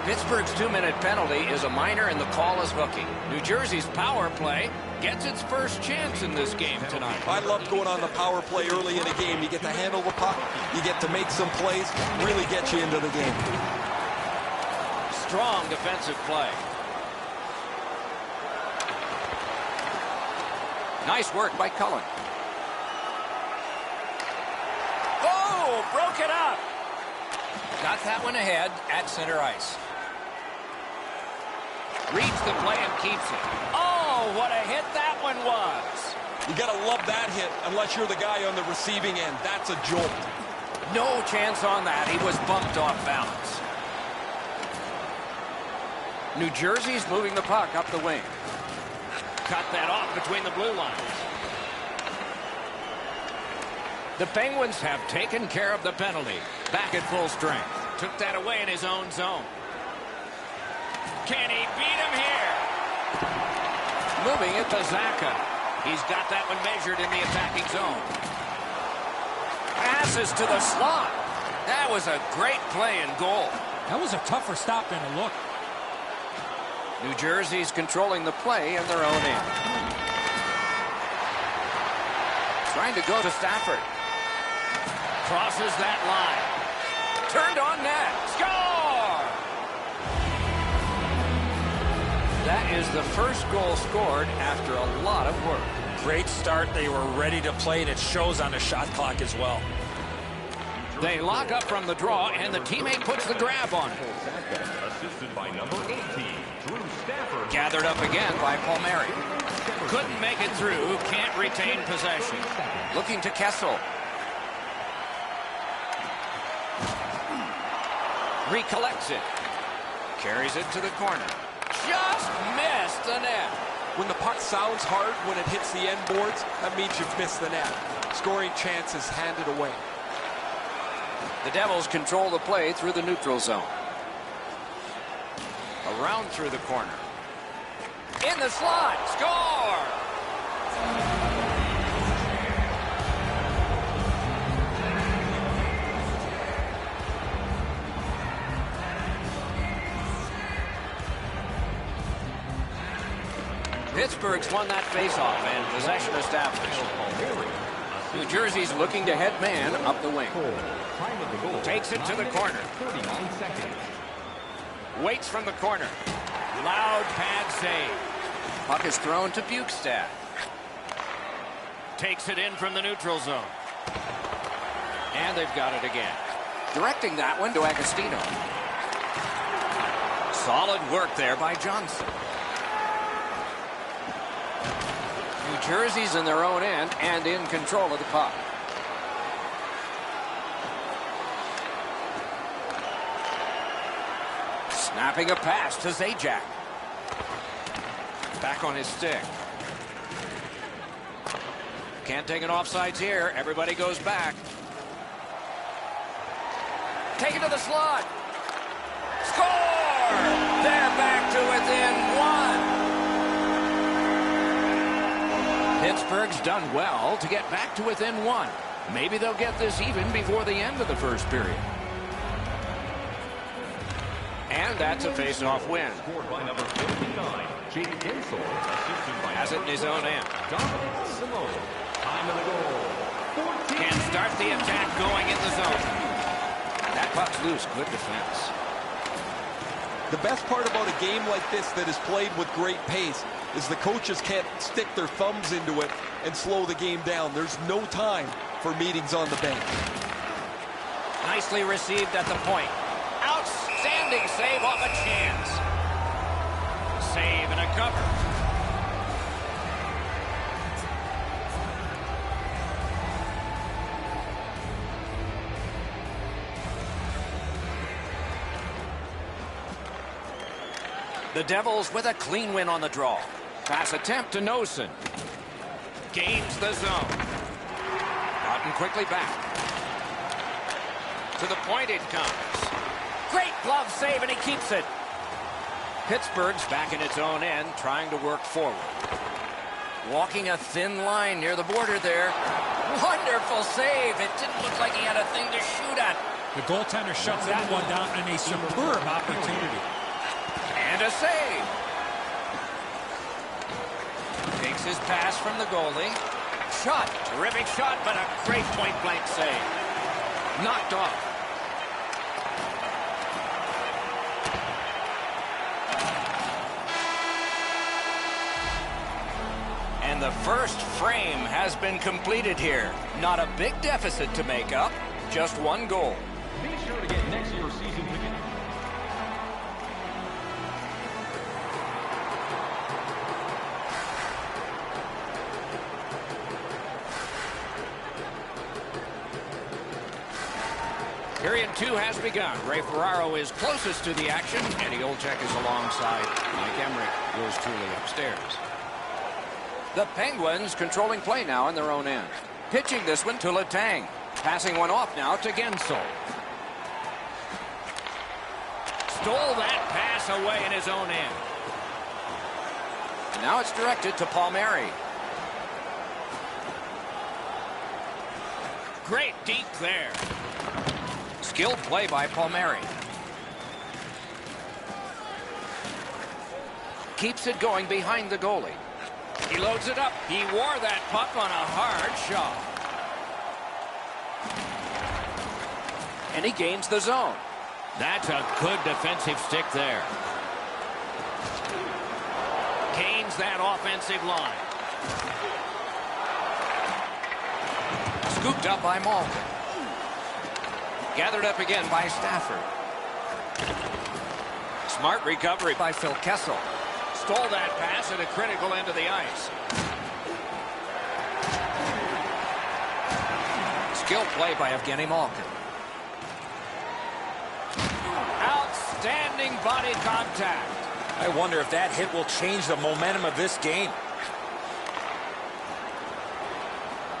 Pittsburgh's 2-minute penalty is a minor and the call is hooking. New Jersey's power play gets its first chance in this game tonight. I love going on the power play early in a game. You get to handle the puck, you get to make some plays, really get you into the game. Strong defensive play. Nice work by Cullen. Oh, broke it up. Got that one ahead at center ice. Reads the play and keeps it. Oh, what a hit that one was. You got to love that hit unless you're the guy on the receiving end. That's a jolt. No chance on that. He was bumped off balance. New Jersey's moving the puck up the wing. Cut that off between the blue lines. The Penguins have taken care of the penalty. Back at full strength. Took that away in his own zone. Can he beat him here? Moving it to Zaka. He's got that one measured in the attacking zone. Passes to the slot. That was a great play and goal. That was a tougher stop than it looked. New Jersey's controlling the play in their own end. Trying to go to Stafford. Crosses that line. Turned on net. Score! That is the first goal scored after a lot of work. Great start. They were ready to play, and it shows on the shot clock as well. They lock up from the draw, and the teammate puts the grab on it. Assisted by number 18, Drew Stafford. Gathered up again by Palmieri. Couldn't make it through. Can't retain possession. Looking to Kessel. Recollects it. Carries it to the corner. Just missed the net. When the puck sounds hard when it hits the end boards, that means you've missed the net. Scoring chances handed away. The Devils control the play through the neutral zone. Around through the corner. In the slot. Score! Pittsburgh's won that faceoff and possession established. New Jersey's looking to head man up the wing. Takes it to the corner. Waits from the corner. Loud pad save. Puck is thrown to Bukestad. Takes it in from the neutral zone. And they've got it again. Directing that one to Agostino. Solid work there by Johnson. New Jersey's in their own end and in control of the puck. Snapping a pass to Zajac. Back on his stick. Can't take an offsides here. Everybody goes back. Take it to the slot. Score! They're back to within one. Pittsburgh's done well to get back to within one. Maybe they'll get this even before the end of the first period. And that's a face-off win. Scored by number 59, Jake Gensel. Assisted by Has it in his own end. Dominic Simone. Time of the goal. Can start the attack going in the zone. That puck's loose. Good defense. The best part about a game like this that is played with great pace is the coaches can't stick their thumbs into it and slow the game down. There's no time for meetings on the bench. Nicely received at the point. Outstanding save off a chance. Save and a cover. The Devils with a clean win on the draw. Pass attempt to Nosen. Gains the zone. Gotten quickly back. To the point it comes. Great glove save, and he keeps it. Pittsburgh's back in its own end, trying to work forward. Walking a thin line near the border there. Wonderful save. It didn't look like he had a thing to shoot at. The goaltender shuts that one down in a superb opportunity. And a save. Takes his pass from the goalie. Shot. Terrific shot, but a great point-blank save. Knocked off. And the first frame has been completed here. Not a big deficit to make up. Just one goal. Be sure to get next year's season ticket. Period 2 has begun. Ray Ferraro is closest to the action. Eddie Olczyk is alongside Mike Emmerich. Yours truly upstairs. The Penguins controlling play now in their own end. Pitching this one to Letang. Passing one off now to Gensel. Stole that pass away in his own end. And now it's directed to Palmieri. Great deep there. Skilled play by Palmieri. Keeps it going behind the goalie. He loads it up. He wore that puck on a hard shot. And he gains the zone. That's a good defensive stick there. Gains that offensive line. Scooped up by Malkin. Gathered up again by Stafford. Smart recovery by Phil Kessel. Stole that pass at a critical end of the ice. Skilled play by Evgeny Malkin. Outstanding body contact. I wonder if that hit will change the momentum of this game.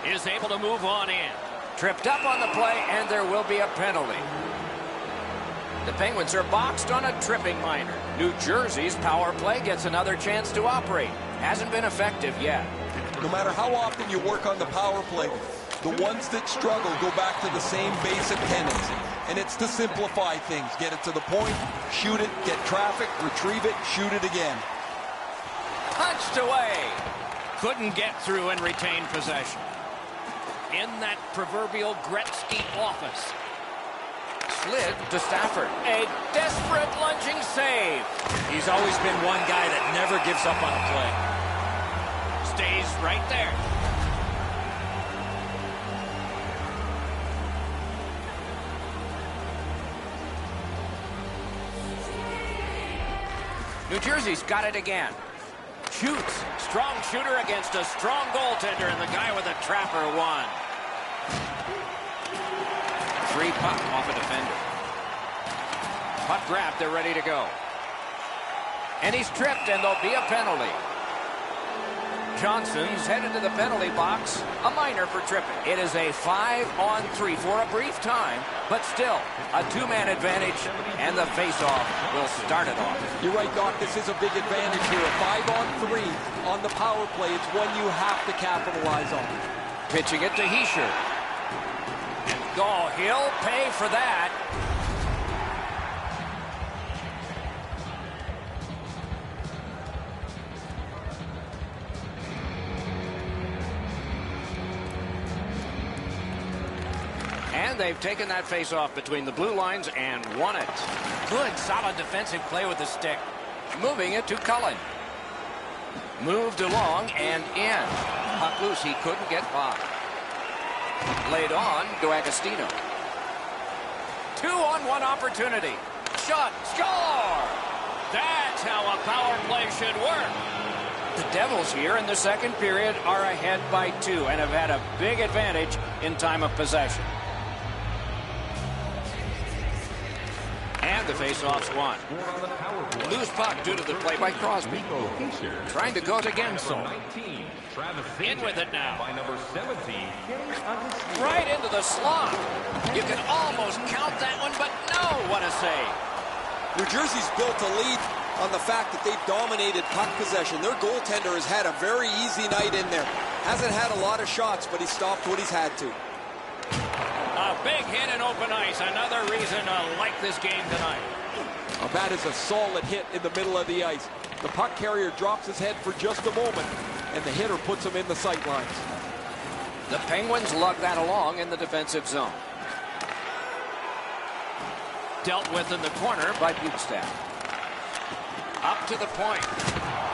Is able to move on in. Tripped up on the play, and there will be a penalty. The Penguins are boxed on a tripping minor. New Jersey's power play gets another chance to operate. Hasn't been effective yet. No matter how often you work on the power play, the ones that struggle go back to the same basic tenets. And it's to simplify things. Get it to the point, shoot it, get traffic, retrieve it, shoot it again. Punched away. Couldn't get through and retain possession. In that proverbial Gretzky office. Slid to Stafford. A desperate lunging save. He's always been one guy that never gives up on a play. Stays right there. New Jersey's got it again. Shoots. Strong shooter against a strong goaltender, and the guy with a trapper won. Free puck off a defender. Puck grabbed, they're ready to go. And he's tripped, and there'll be a penalty. Johnson's headed to the penalty box. A minor for tripping. It is a 5-on-3 for a brief time, but still a two-man advantage, and the face-off will start it off. You're right, Doc. This is a big advantage here. A 5-on-3 on the power play. It's one you have to capitalize on. Pitching it to Hischier. Oh, he'll pay for that. And they've taken that face-off between the blue lines and won it. Good, solid defensive play with the stick. Moving it to Cullen. Moved along and in. Puck loose, he couldn't get by. Laid on to Agostino. 2-on-1 opportunity. Shot, score! That's how a power play should work. The Devils here in the second period are ahead by 2 and have had a big advantage in time of possession. And the face-off's won. Loose puck due to the play by Crosby. Trying to go to Gensel. In with it now. By number 17. Right into the slot. You can almost count that one, but no, what a save. New Jersey's built a lead on the fact that they've dominated puck possession. Their goaltender has had a very easy night in there. Hasn't had a lot of shots, but he stopped what he's had to. A big hit in open ice. Another reason to like this game tonight. Now that is a solid hit in the middle of the ice. The puck carrier drops his head for just a moment, and the hitter puts him in the sight lines. The Penguins lug that along in the defensive zone. Dealt with in the corner by Bukestad. Up to the point.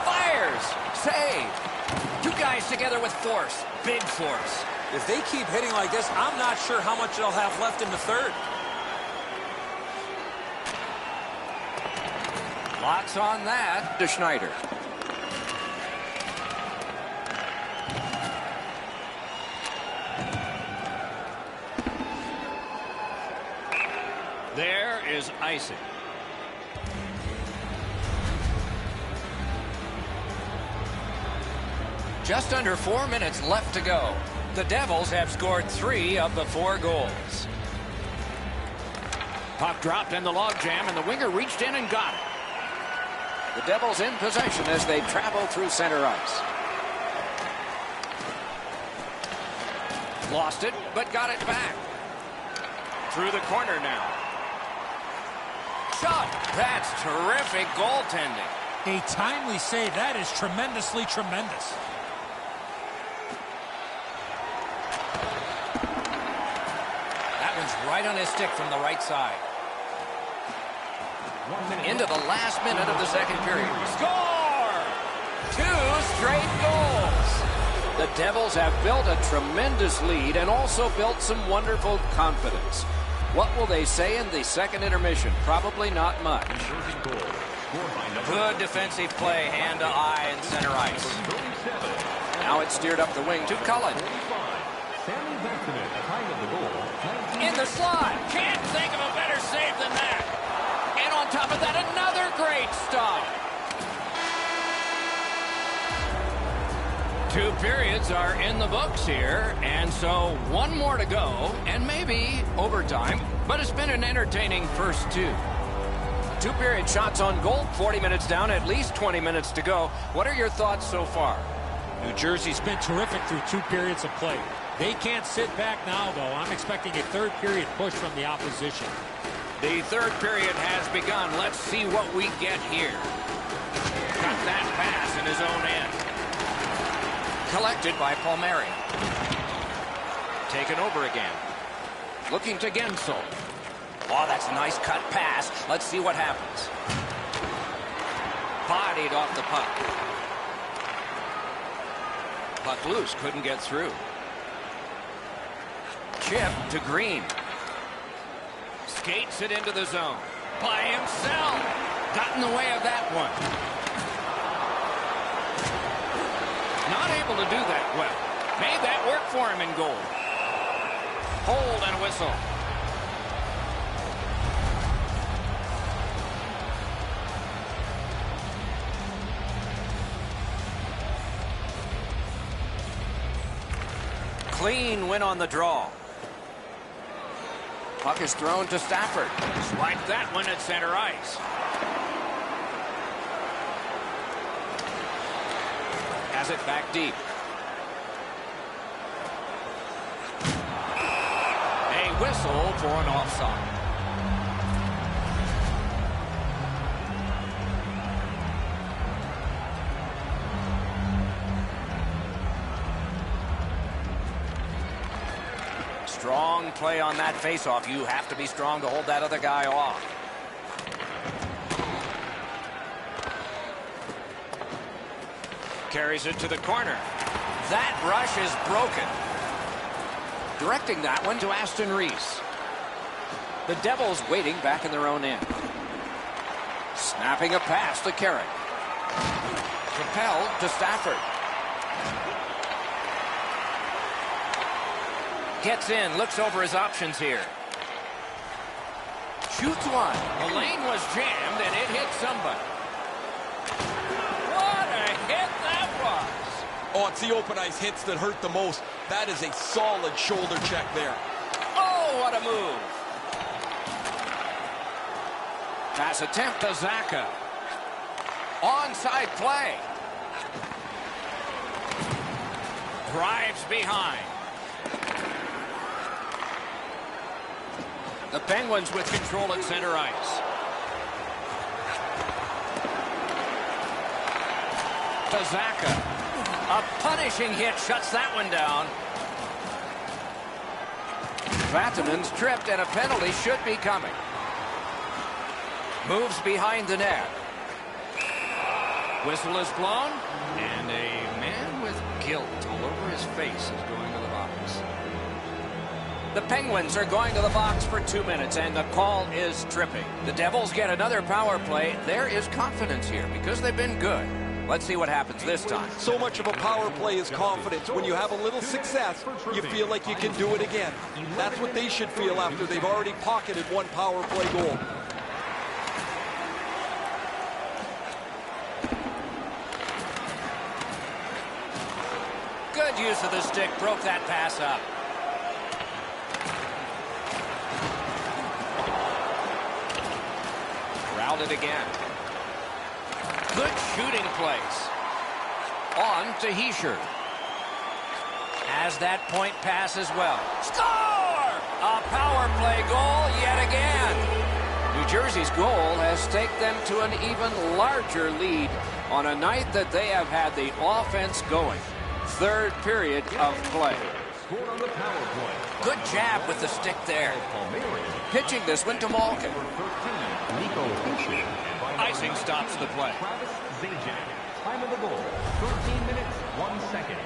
Fires! Save! Two guys together with force. Big force. If they keep hitting like this, I'm not sure how much they'll have left in the third. Lots on that to Schneider. There is icing. Just under 4 minutes left to go. The Devils have scored 3 of the 4 goals. Puck dropped in the logjam, and the winger reached in and got it. The Devils in possession as they travel through center ice. Lost it, but got it back. Through the corner now. Shot. That's terrific goaltending. A timely save. That is tremendously tremendous. That one's right on his stick from the right side. Into the last minute of the second period. Score! 2 straight goals. The Devils have built a tremendous lead and also built some wonderful confidence. What will they say in the second intermission? Probably not much. Good defensive play, hand to eye and center ice. Now it's steered up the wing to Cullen. In the slot. Can't think of a better save than that. And on top of that, another great stop. 2 periods are in the books here, and so 1 more to go, and maybe overtime, but it's been an entertaining first 2. 2-period shots on goal, 40 minutes down, at least 20 minutes to go. What are your thoughts so far? New Jersey's been terrific through 2 periods of play. They can't sit back now, though. I'm expecting a 3rd period push from the opposition. The 3rd period has begun. Let's see what we get here. Got that pass in his own end. Collected by Palmieri. Taken over again. Looking to Gensel. Oh, that's a nice cut pass. Let's see what happens. Bodied off the puck. Puck loose. Couldn't get through. Chip to Green. Skates it into the zone. By himself. Got in the way of that one. Not able to do that well. Made that work for him in goal. Hold and whistle. Clean win on the draw. Puck is thrown to Stafford. Swipe that one at center ice. Has it back deep. A whistle for an offside. Strong play on that faceoff. You have to be strong to hold that other guy off. Carries it to the corner. That rush is broken. Directing that one to Aston Reese. The Devils waiting back in their own end. Snapping a pass to Carrick. Propelled to Stafford. Gets in, looks over his options here. Shoots one. The lane was jammed, and it hit somebody. What a hit that was. Oh, it's the open ice hits that hurt the most. That is a solid shoulder check there. Oh, what a move. Pass attempt to Zacha. Onside play. Drives behind. The Penguins with control at center ice. To Zacha. A punishing hit shuts that one down. Vataman's tripped, and a penalty should be coming. Moves behind the net. Whistle is blown, and a man with guilt all over his face is going to the box. The Penguins are going to the box for 2 minutes, and the call is tripping. The Devils get another power play. There is confidence here because they've been good. Let's see what happens this time. So much of a power play is confidence. When you have a little success, you feel like you can do it again. That's what they should feel after they've already pocketed one power play goal. Good use of the stick. Broke that pass up. Routed again. Good shooting place. On to Heischer. Has that point pass as well. Score! A power play goal yet again. New Jersey's goal has taken them to an even larger lead on a night that they have had the offense going. Third period of play. Good jab with the stick there. Pitching this one to Malkin. Icing stops the play. Time of the goal, 13 minutes, 1 second.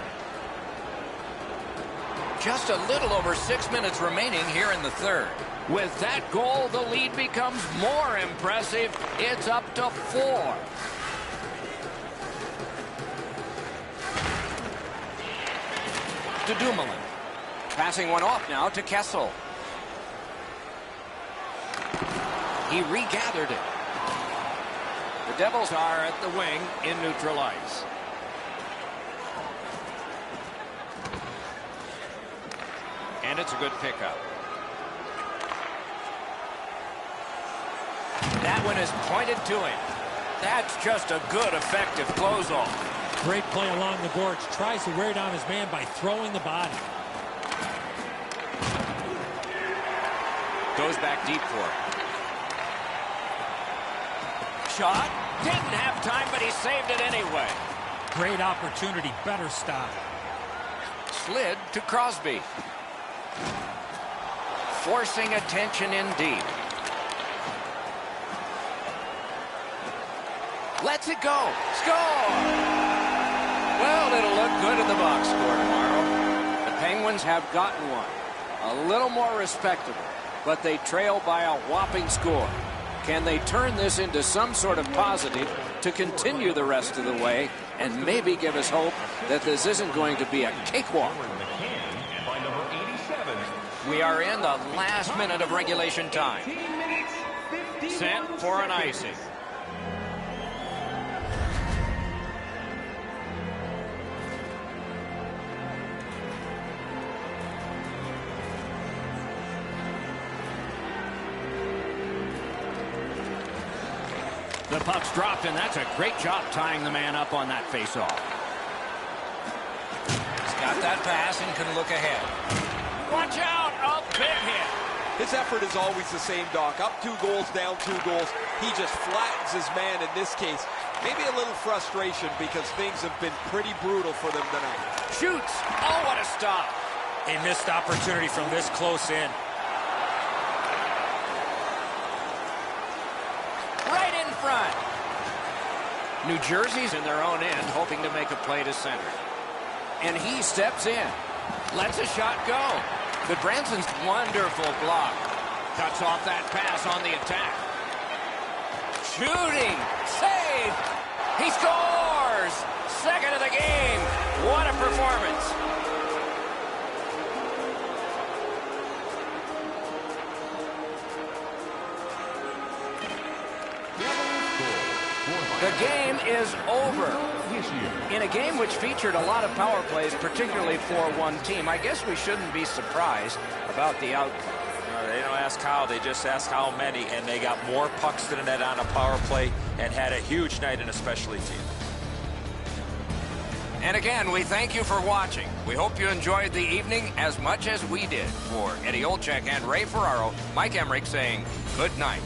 Just a little over 6 minutes remaining here in the third. With that goal, the lead becomes more impressive. It's up to 4. To Dumoulin. Passing one off now to Kessel. He regathered it. The Devils are at the wing in neutral ice. And it's a good pickup. That one is pointed to him. That's just a good, effective close-off. Great play along the boards. Tries to wear down his man by throwing the body. Goes back deep for it. Shot. Didn't have time, but he saved it anyway. Great opportunity. Better stop. Slid to Crosby. Forcing attention indeed. Lets it go. Score! Well, it'll look good in the box score tomorrow. The Penguins have gotten one. A little more respectable, but they trail by a whopping score. Can they turn this into some sort of positive to continue the rest of the way and maybe give us hope that this isn't going to be a cakewalk? We are in the last minute of regulation time. Set for an icing. The puck's dropped, and that's a great job tying the man up on that faceoff. He's got that pass and can look ahead. Watch out! A big hit. His effort is always the same, Doc. Up 2 goals, down 2 goals. He just flattens his man in this case. Maybe a little frustration because things have been pretty brutal for them tonight. Shoots. Oh, what a stop. A missed opportunity from this close in. Right in front. New Jersey's in their own end, hoping to make a play to center. And he steps in. Lets a shot go. But Branson's wonderful block. Cuts off that pass on the attack. Shooting. Save. He scores. Second of the game. What a performance. The game is over. In a game which featured a lot of power plays, particularly for one team, I guess we shouldn't be surprised about the outcome. They don't ask how, they just ask how many, and they got more pucks to the net on a power play and had a huge night in a specialty team. And again, we thank you for watching. We hope you enjoyed the evening as much as we did. For Eddie Olczyk and Ray Ferraro, Mike Emmerich saying good night.